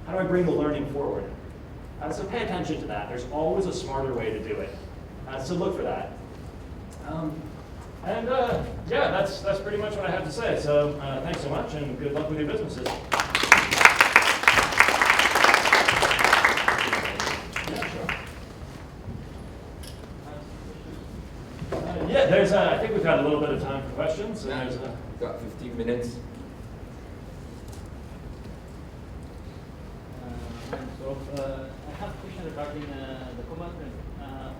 Speaker 1: How do I bring the learning forward? So pay attention to that. There's always a smarter way to do it. So look for that. Yeah, that's pretty much what I have to say. So thanks so much, and good luck with your businesses. Yeah, there's. I think we've got a little bit of time for questions. So there's
Speaker 4: we've got 15 minutes.
Speaker 2: I have a question regarding the commitment.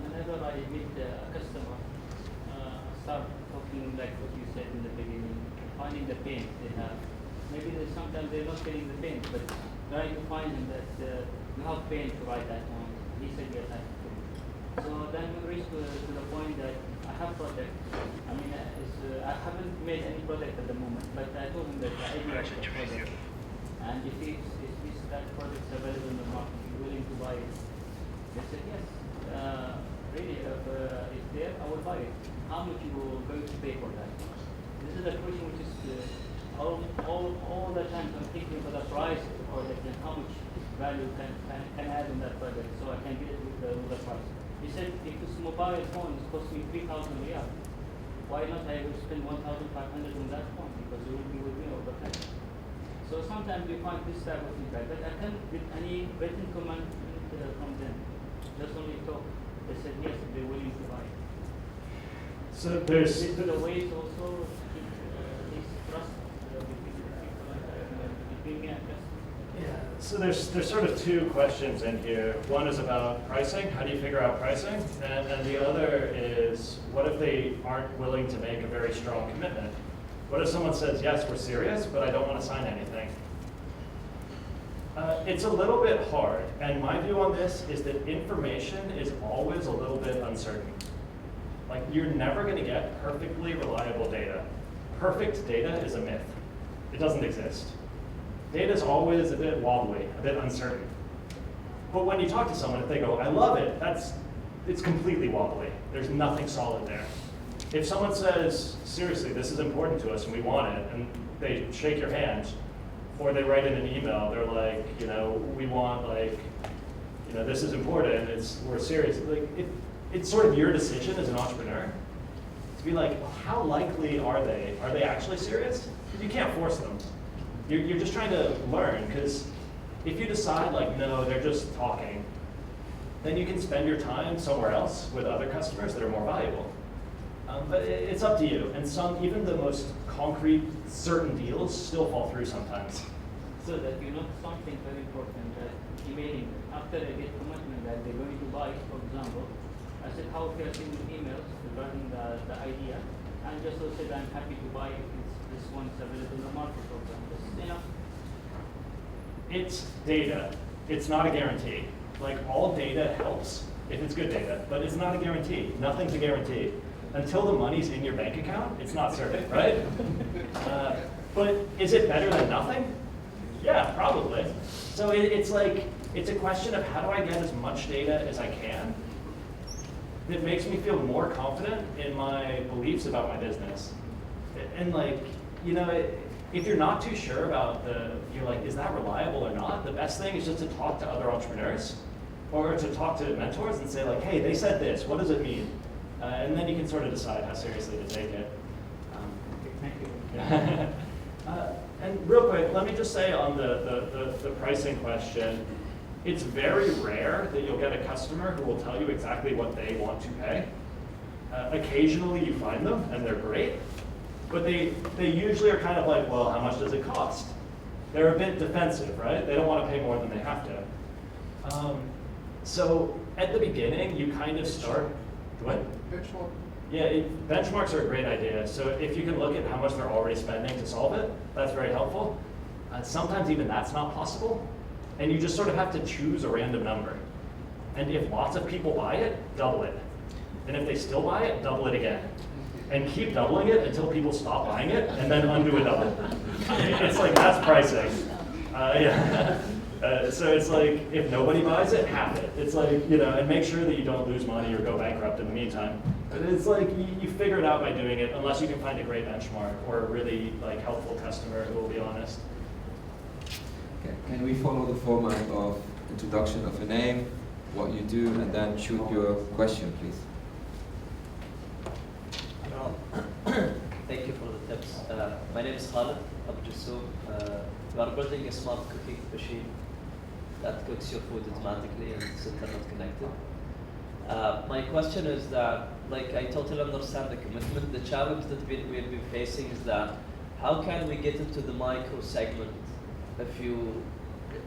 Speaker 2: Whenever I meet a customer, start talking like what you said in the beginning, finding the pain they have. Maybe sometimes they're not getting the pain, but trying to find them that you have pain to write that one. He said yes, I have pain. So then we reached to the point that I have project. I mean, I haven't made any project at the moment, but I told him that I do have a project. And if that product is available in the market, you're willing to buy it? They said yes. Really, if there, I will buy it. How much you are going to pay for that? This is a question which is all the time I'm thinking about the price of the project and how much value can add in that project, so I can get it with the price. He said, if this mobile phone is costing 3,000 riyal, why not I will spend 1,500 on that phone, because it will be with me all the time. So sometimes we find this type of feedback, but I can't get any written comment from them. Just only talk. They said yes, they're willing to buy.
Speaker 1: So there's
Speaker 2: the ways also this trust between me and customer.
Speaker 1: Yeah. So there's sort of two questions in here. One is about pricing. How do you figure out pricing? And then the other is, what if they aren't willing to make a very strong commitment? What if someone says, yes, we're serious, but I don't want to sign anything? It's a little bit hard, and my view on this is that information is always a little bit uncertain. Like, you're never going to get perfectly reliable data. Perfect data is a myth. It doesn't exist. Data is always a bit wobbly, a bit uncertain. But when you talk to someone, if they go, I love it, it's completely wobbly. There's nothing solid there. If someone says, seriously, this is important to us and we want it, and they shake your hand, or they write in an email, they're like, we want, this is important, we're serious. Like, it's sort of your decision as an entrepreneur to be like, how likely are they? Are they actually serious? Because you can't force them. You're just trying to learn, because if you decide like, no, they're just talking, then you can spend your time somewhere else with other customers that are more valuable. But it's up to you. And even the most concrete, certain deals still fall through sometimes.
Speaker 2: So that you know something very important, that emailing, after I get commitment that they're going to buy, for example, I said, how can I send you emails regarding the idea? And just said, I'm happy to buy if this one's available in the market, for example. You know?
Speaker 1: It's data. It's not a guarantee. Like, all data helps if it's good data, but it's not a guarantee. Nothing's a guarantee. Until the money's in your bank account, it's not certain, right? But is it better than nothing? Yeah, probably. So it's a question of how do I get as much data as I can that makes me feel more confident in my beliefs about my business. And like, you know, if you're not too sure about you're like, is that reliable or not? The best thing is just to talk to other entrepreneurs or to talk to mentors and say like, hey, they said this, what does it mean? And then you can sort of decide how seriously to take it.
Speaker 2: Thank you.
Speaker 1: Yeah. And real quick, let me just say on the pricing question, it's very rare that you'll get a customer who will tell you exactly what they want to pay. Occasionally you find them and they're great, but they usually are kind of like, well, how much does it cost? They're a bit defensive, right? They don't want to pay more than they have to. So at the beginning, you kind of start, what?
Speaker 3: Benchmark.
Speaker 1: Yeah, benchmarks are a great idea. So if you can look at how much they're already spending to solve it, that's very helpful. Sometimes even that's not possible. And you just sort of have to choose a random number. And if lots of people buy it, double it. And if they still buy it, double it again. And keep doubling it until people stop buying it, and then undo a double. It's like, that's pricing. Yeah. So it's like, if nobody buys it, half it. It's like, you know, and make sure that you don't lose money or go bankrupt in the meantime. But it's like, you figure it out by doing it, unless you can find a great benchmark or a really like helpful customer who will be honest.
Speaker 4: Okay. Can we follow the format of introduction of your name, what you do, and then shoot your question, please?
Speaker 5: Well, thank you for the tips. My name is Khalid Abu Jussoum. We are building a smart cooking machine that cooks your food automatically and it's internet connected. My question is that, like, I totally understand the commitment. The challenge that we've been facing is that how can we get into the micro segment? If you,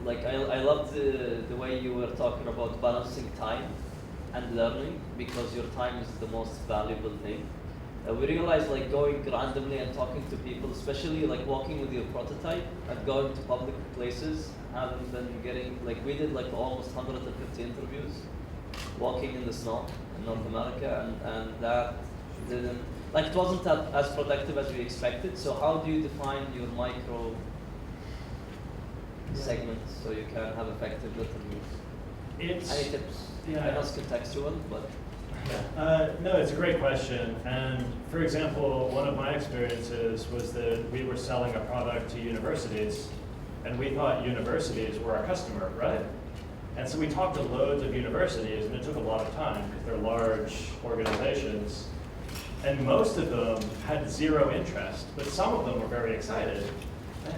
Speaker 5: like, I love the way you were talking about balancing time and learning, because your time is the most valuable thing. We realize, like, going randomly and talking to people, especially like walking with your prototype and going to public places, haven't been getting, like, we did like almost 150 interviews walking in the snow in North America, and that didn't, like, it wasn't as productive as we expected. So how do you define your micro segments so you can have effective interviews? Any tips?
Speaker 1: Yeah.
Speaker 5: I know it's contextual, but.
Speaker 1: No, it's a great question. And for example, one of my experiences was that we were selling a product to universities, and we thought universities were our customer, right? And so we talked to loads of universities, and it took a lot of time because they're large organizations. And most of them had zero interest, but some of them were very excited.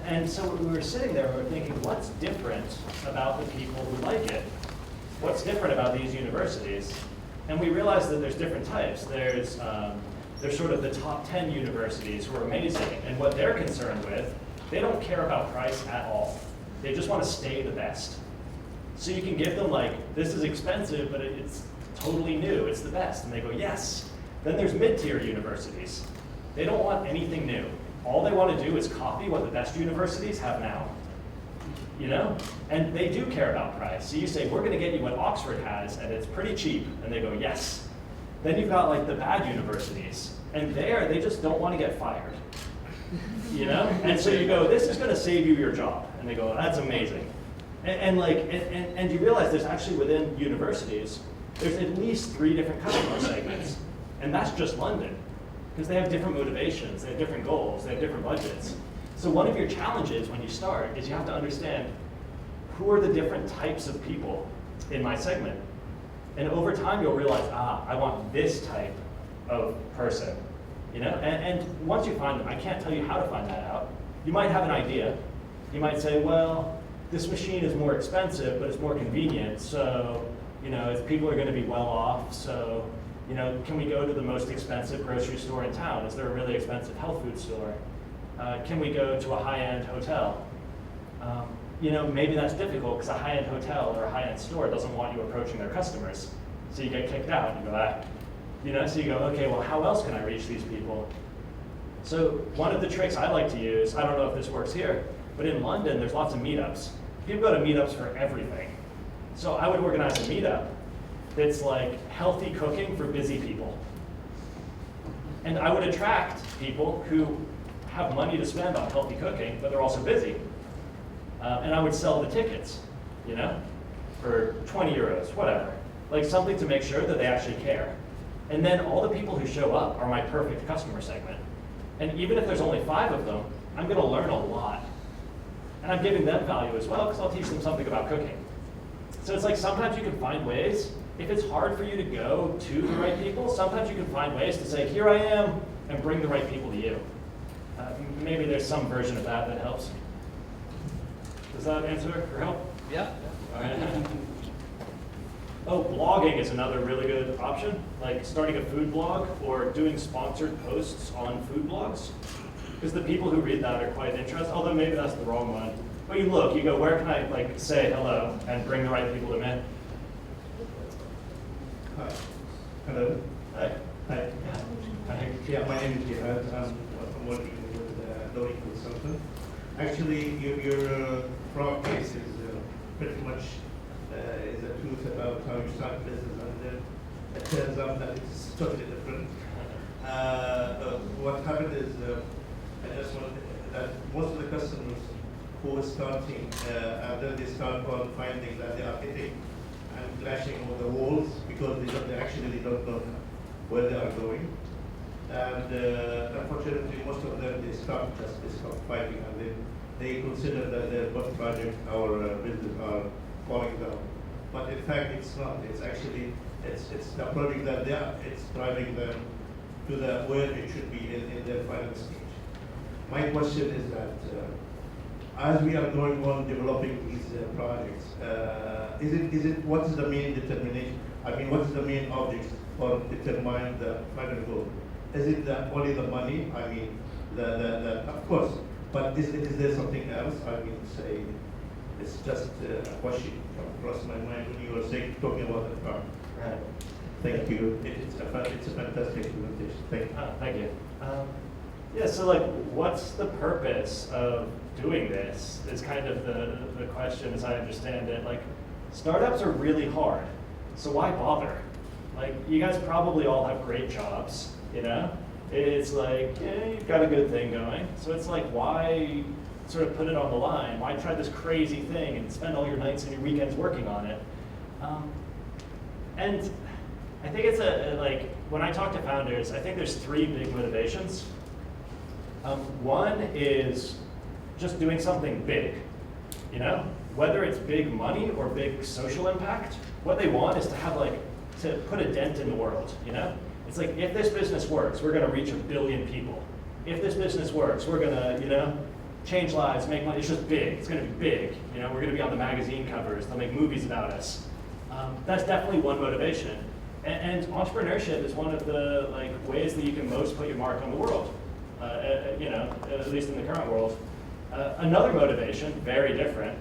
Speaker 1: And so we were sitting there and we were thinking, what's different about the people who like it? What's different about these universities? And we realized that there's different types. There's sort of the top 10 universities who are amazing, and what they're concerned with, they don't care about price at all. They just want to stay the best. So you can give them like, this is expensive, but it's totally new, it's the best, and they go, yes. Then there's mid-tier universities. They don't want anything new. All they want to do is copy what the best universities have now. You know? And they do care about price. So you say, we're going to get you what Oxford has, and it's pretty cheap. And they go, yes. Then you've got like the bad universities. And there, they just don't want to get fired. You know? And so you go, this is going to save you your job. And they go, that's amazing. And you realize there's actually within universities, there's at least 3 different customer segments. And that's just London. Because they have different motivations, they have different goals, they have different budgets. So one of your challenges when you start is you have to understand who are the different types of people in my segment. And over time you'll realize, I want this type of person. You know, and once you find them, I can't tell you how to find that out. You might have an idea. You might say, well, this machine is more expensive, but it's more convenient. So, you know, if people are going to be well off, so, you know, can we go to the most expensive grocery store in town? Is there a really expensive health food store? Can we go to a high-end hotel? You know, maybe that's difficult because a high-end hotel or a high-end store doesn't want you approaching their customers. So you get kicked out and you go, you know, so you go, okay, well, how else can I reach these people? So one of the tricks I like to use, I don't know if this works here, but in London, there's lots of meetups. People go to meetups for everything. So I would organize a meetup that's like healthy cooking for busy people. And I would attract people who have money to spend on healthy cooking, but they're also busy. And I would sell the tickets, you know, for 20 euros, whatever. Like something to make sure that they actually care. And then all the people who show up are my perfect customer segment. And even if there's only 5 of them, I'm going to learn a lot. And I'm giving them value as well because I'll teach them something about cooking. So it's like sometimes you can find ways, if it's hard for you to go to the right people, sometimes you can find ways to say, here I am, and bring the right people to you. Maybe there's some version of that that helps. Does that answer or help?
Speaker 5: Yeah.
Speaker 1: All right. Oh, blogging is another really good option, like starting a food blog or doing sponsored posts on food blogs. Because the people who read that are quite interested, although maybe that's the wrong one. But you look, you go, where can I like say hello and bring the right people to me?
Speaker 6: Hi. Hello.
Speaker 1: Hi.
Speaker 6: Hi.
Speaker 1: Hi.
Speaker 6: Yeah, my name is Jihad. I'm working with Lori Consultant. Actually, your frog case is pretty much is the truth about how you start business, and it turns out that it's totally different. What happened is, I just want that most of the customers who are starting, and then they start on finding that they are hitting and clashing over the walls because they actually don't know where they are going. And unfortunately, most of them, they stop fighting, and then they consider that their both project or business are falling down. But in fact, it's not. It's actually, it's the project that it's driving them to where it should be in their final stage. My question is that as we are going on developing these projects, what is the main determination? I mean, what is the main object for determining the final goal? Is it only the money? I mean, of course, but is there something else? I mean, say, it's just a question crossed my mind when you were talking about the car.
Speaker 1: Right.
Speaker 6: Thank you. It's a fantastic presentation. Thank you.
Speaker 1: Thank you. Yeah, so like, what's the purpose of doing this? Is kind of the question as I understand it. Like, startups are really hard, so why bother? Like, you guys probably all have great jobs, you know? It's like, yeah, you've got a good thing going. So it's like, why sort of put it on the line? Why try this crazy thing and spend all your nights and your weekends working on it? And I think it's like, when I talk to founders, I think there's 3 big motivations. One is just doing something big, you know? Whether it's big money or big social impact, what they want is to have like, to put a dent in the world, you know? It's like, if this business works, we're gonna reach 1 billion people. If this business works, we're gonna, you know, change lives, make money. It's just big, it's gonna be big. You know, we're gonna be on the magazine covers, they'll make movies about us. That's definitely one motivation. And entrepreneurship is one of the like ways that you can most put your mark on the world, you know, at least in the current world. Another motivation, very different,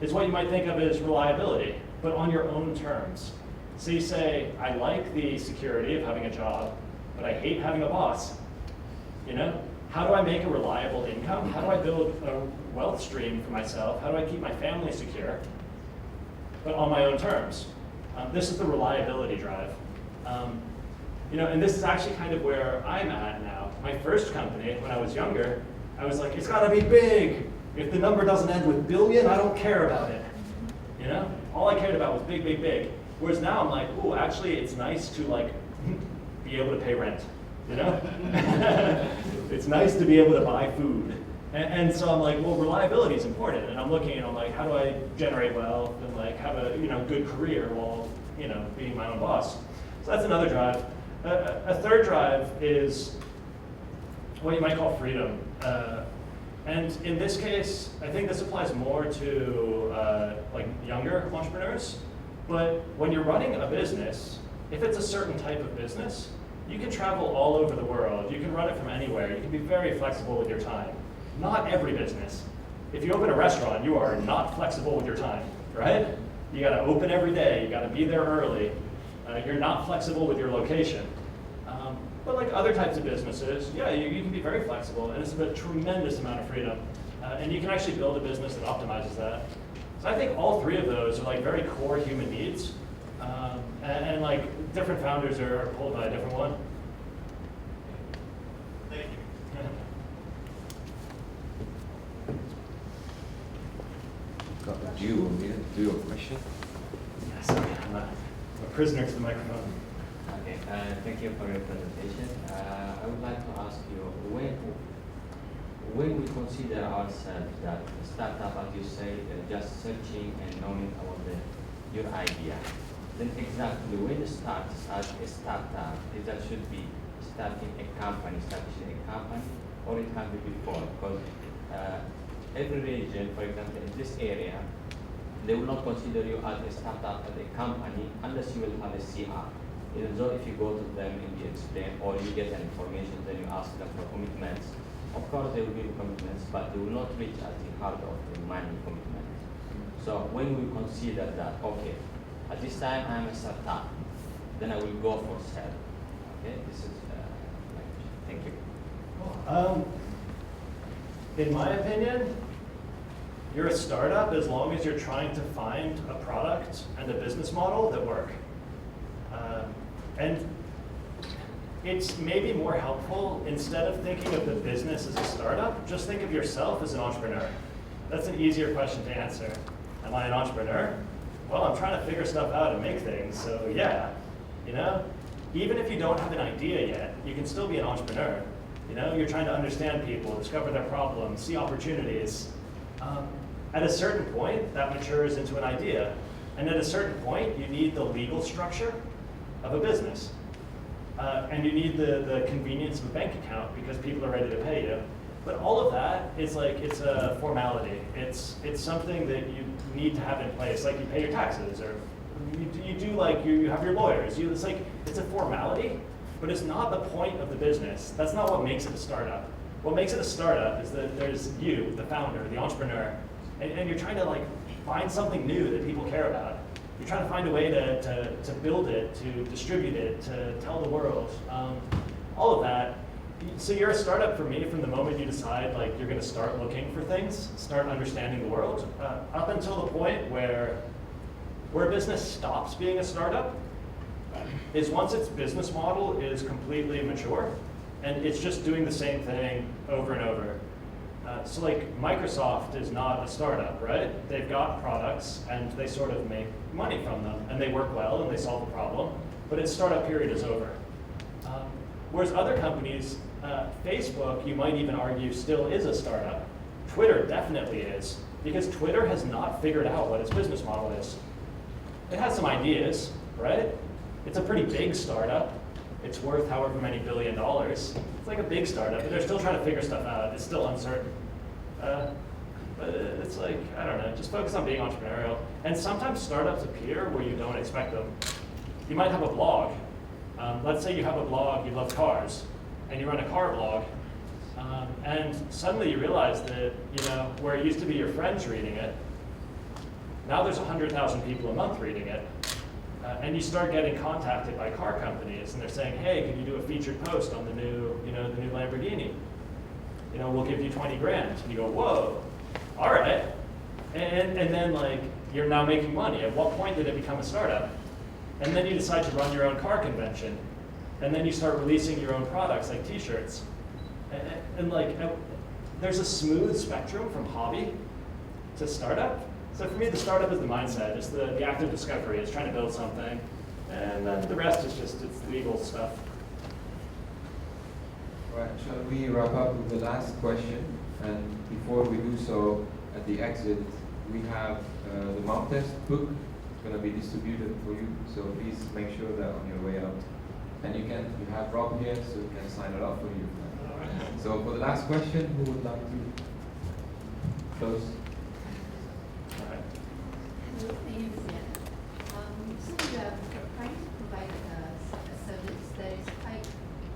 Speaker 1: is what you might think of as reliability, but on your own terms. So you say, I like the security of having a job, but I hate having a boss. You know, how do I make a reliable income? How do I build a wealth stream for myself? How do I keep my family secure, but on my own terms? This is the reliability drive. You know, and this is actually kind of where I'm at now. My first company, when I was younger, I was like, it's gotta be big. If the number doesn't end with billion, I don't care about it. You know, all I cared about was big, big, big. Whereas now I'm like, oh, actually it's nice to like be able to pay rent, you know? It's nice to be able to buy food. And so I'm like, well, reliability is important. And I'm looking and I'm like, how do I generate wealth and like have a, you know, good career while, you know, being my own boss? So that's another drive. A third drive is what you might call freedom. And in this case, I think this applies more to like younger entrepreneurs. But when you're running a business, if it's a certain type of business, you can travel all over the world. You can run it from anywhere. You can be very flexible with your time. Not every business. If you open a restaurant, you are not flexible with your time, right? You got to open every day. You got to be there early. You're not flexible with your location. But like other types of businesses, yeah, you can be very flexible, and it's a tremendous amount of freedom. And you can actually build a business that optimizes that. So I think all three of those are like very core human needs. And like different founders are pulled by a different one.
Speaker 6: Thank you.
Speaker 4: Got you here. Do you have a question?
Speaker 1: Yeah, sorry, I'm a prisoner to the microphone.
Speaker 7: Okay, thank you for your presentation. I would like to ask you, when we consider ourselves that startup, as you say, just searching and knowing about your idea, then exactly when you start as a startup, that should be starting a company, establishing a company, or it can be before, because every region, for example, in this area, they will not consider you as a startup, as a company, unless you will have a CR. Even though if you go to them and you explain, or you get an information, then you ask them for commitments. Of course, they will give you commitments, but they will not reach at the heart of the money commitment. So when we consider that, okay, at this time I am a startup, then I will go for sale. Okay, this is my question. Thank you.
Speaker 1: In my opinion, you're a startup as long as you're trying to find a product and a business model that work. And it's maybe more helpful, instead of thinking of the business as a startup, just think of yourself as an entrepreneur. That's an easier question to answer. Am I an entrepreneur? Well, I'm trying to figure stuff out and make things, so yeah. You know, even if you don't have an idea yet, you can still be an entrepreneur. You know, you're trying to understand people, discover their problems, see opportunities. At a certain point, that matures into an idea. And at a certain point, you need the legal structure of a business. And you need the convenience of a bank account because people are ready to pay you. But all of that is like, it's a formality. It's something that you need to have in place, like you pay your taxes, or you do like, you have your lawyers. It's a formality, but it's not the point of the business. That's not what makes it a startup. What makes it a startup is that there's you, the founder, the entrepreneur, and you're trying to like find something new that people care about. You're trying to find a way to build it, to distribute it, to tell the world, all of that. So you're a startup for me from the moment you decide like you're going to start looking for things, start understanding the world, up until the point where a business stops being a startup is once its business model is completely mature and it's just doing the same thing over and over. So like Microsoft is not a startup, right? They've got products and they sort of make money from them and they work well and they solve a problem, but its startup period is over. Whereas other companies, Facebook, you might even argue, still is a startup. Twitter definitely is, because Twitter has not figured out what its business model is. It has some ideas, right? It's a pretty big startup. It's worth however many $1 billion. It's like a big startup, but they're still trying to figure stuff out. It's still uncertain. But it's like, I don't know, just focus on being entrepreneurial. And sometimes startups appear where you don't expect them. You might have a blog. Let's say you have a blog, you love cars, and you run a car blog, and suddenly you realize that, you know, where it used to be your friends reading it, now there's 100,000 people a month reading it. And you start getting contacted by car companies, and they're saying, hey, can you do a featured post on the new, you know, the new Lamborghini? You know, we'll give you 20 grand. And you go, whoa, all right. And then like, you're now making money. At what point did it become a startup? And then you decide to run your own car convention. And then you start releasing your own products like t-shirts. And like, there's a smooth spectrum from hobby to startup. So for me, the startup is the mindset. It's the act of discovery. It's trying to build something. And then the rest is just, it's legal stuff.
Speaker 4: Right, shall we wrap up with the last question? And before we do so, at the exit, we have the mock test book. It's going to be distributed for you, so please make sure that on your way out And you have Rob here, so he can sign it off for you. So for the last question, who would like to close?
Speaker 1: All right.
Speaker 8: Hello, my name is Yana. So you are trying to provide a service that is quite,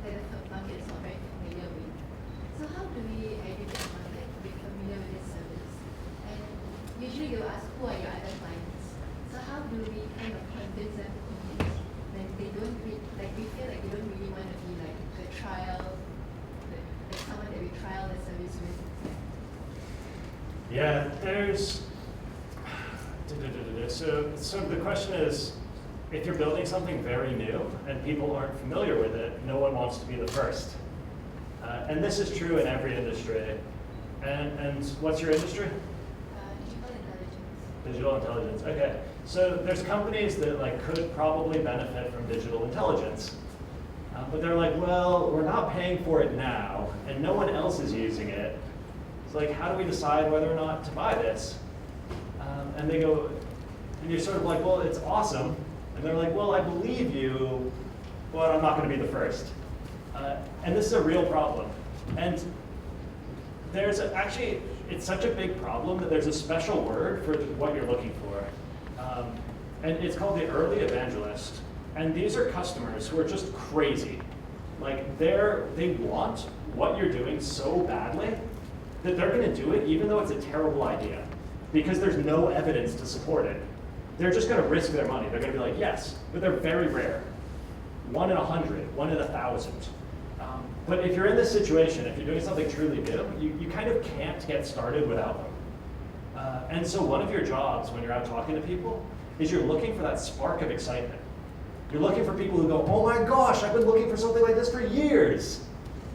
Speaker 8: that the market is not very familiar with. So how do we educate the market to be familiar with this service? And usually you ask, who are your other clients? So how do we kind of convince them to commit when they don't like we feel like they don't really want to be like the trial, like someone that we trial the service with?
Speaker 1: Yeah, there's. So the question is, if you're building something very new and people aren't familiar with it, no one wants to be the first. And this is true in every industry. And what's your industry?
Speaker 8: Digital intelligence.
Speaker 1: Digital intelligence. Okay. So there's companies that could probably benefit from digital intelligence, but they're like, well, we're not paying for it now, and no one else is using it. It's like, how do we decide whether or not to buy this? And they go, and you're sort of like, well, it's awesome. And they're like, well, I believe you, but I'm not going to be the first. And this is a real problem. And there's actually, it's such a big problem that there's a special word for what you're looking for. And it's called the early evangelist. And these are customers who are just crazy. Like they want what you're doing so badly that they're going to do it even though it's a terrible idea, because there's no evidence to support it. They're just going to risk their money. They're going to be like, yes, but they're very rare. 1 in 100, 1 in 1,000. But if you're in this situation, if you're doing something truly new, you kind of can't get started without them. And so one of your jobs when you're out talking to people is you're looking for that spark of excitement. You're looking for people who go, oh my gosh, I've been looking for something like this for years.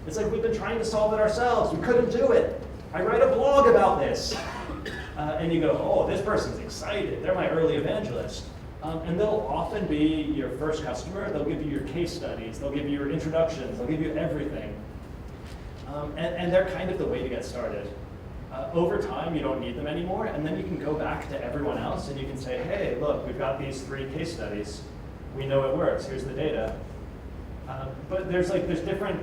Speaker 1: It's like we've been trying to solve it ourselves. We couldn't do it. I write a blog about this. And you go, oh, this person's excited. They're my early evangelist. And they'll often be your first customer. They'll give you your case studies. They'll give you your introductions. They'll give you everything. And they're kind of the way to get started. Over time, you don't need them anymore. And then you can go back to everyone else and you can say, hey, look, we've got these 3 case studies. We know it works. Here's the data. But there's different,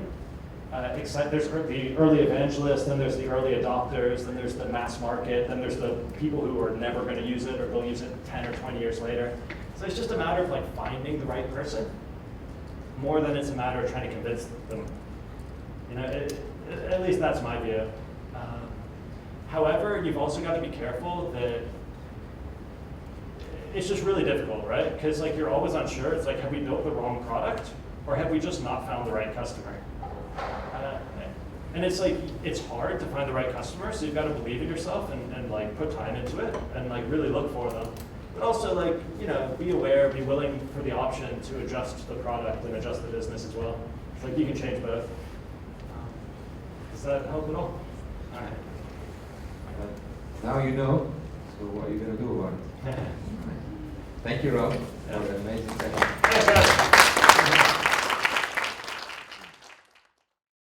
Speaker 1: there's the early evangelists, then there's the early adopters, then there's the mass market, then there's the people who are never going to use it or they'll use it 10 or 20 years later. So it's just a matter of finding the right person more than it's a matter of trying to convince them. At least that's my view. However, you've also got to be careful that it's just really difficult, right? Because you're always unsure. It's like, have we built the wrong product, or have we just not found the right customer? And it's hard to find the right customer, so you've got to believe in yourself and put time into it and really look for them. But also be aware, be willing for the option to adjust the product and adjust the business as well. It's you can change both. Does that help at all? All right.
Speaker 4: Now you know, so what are you going to do about it? Thank you, Rob, for the amazing session.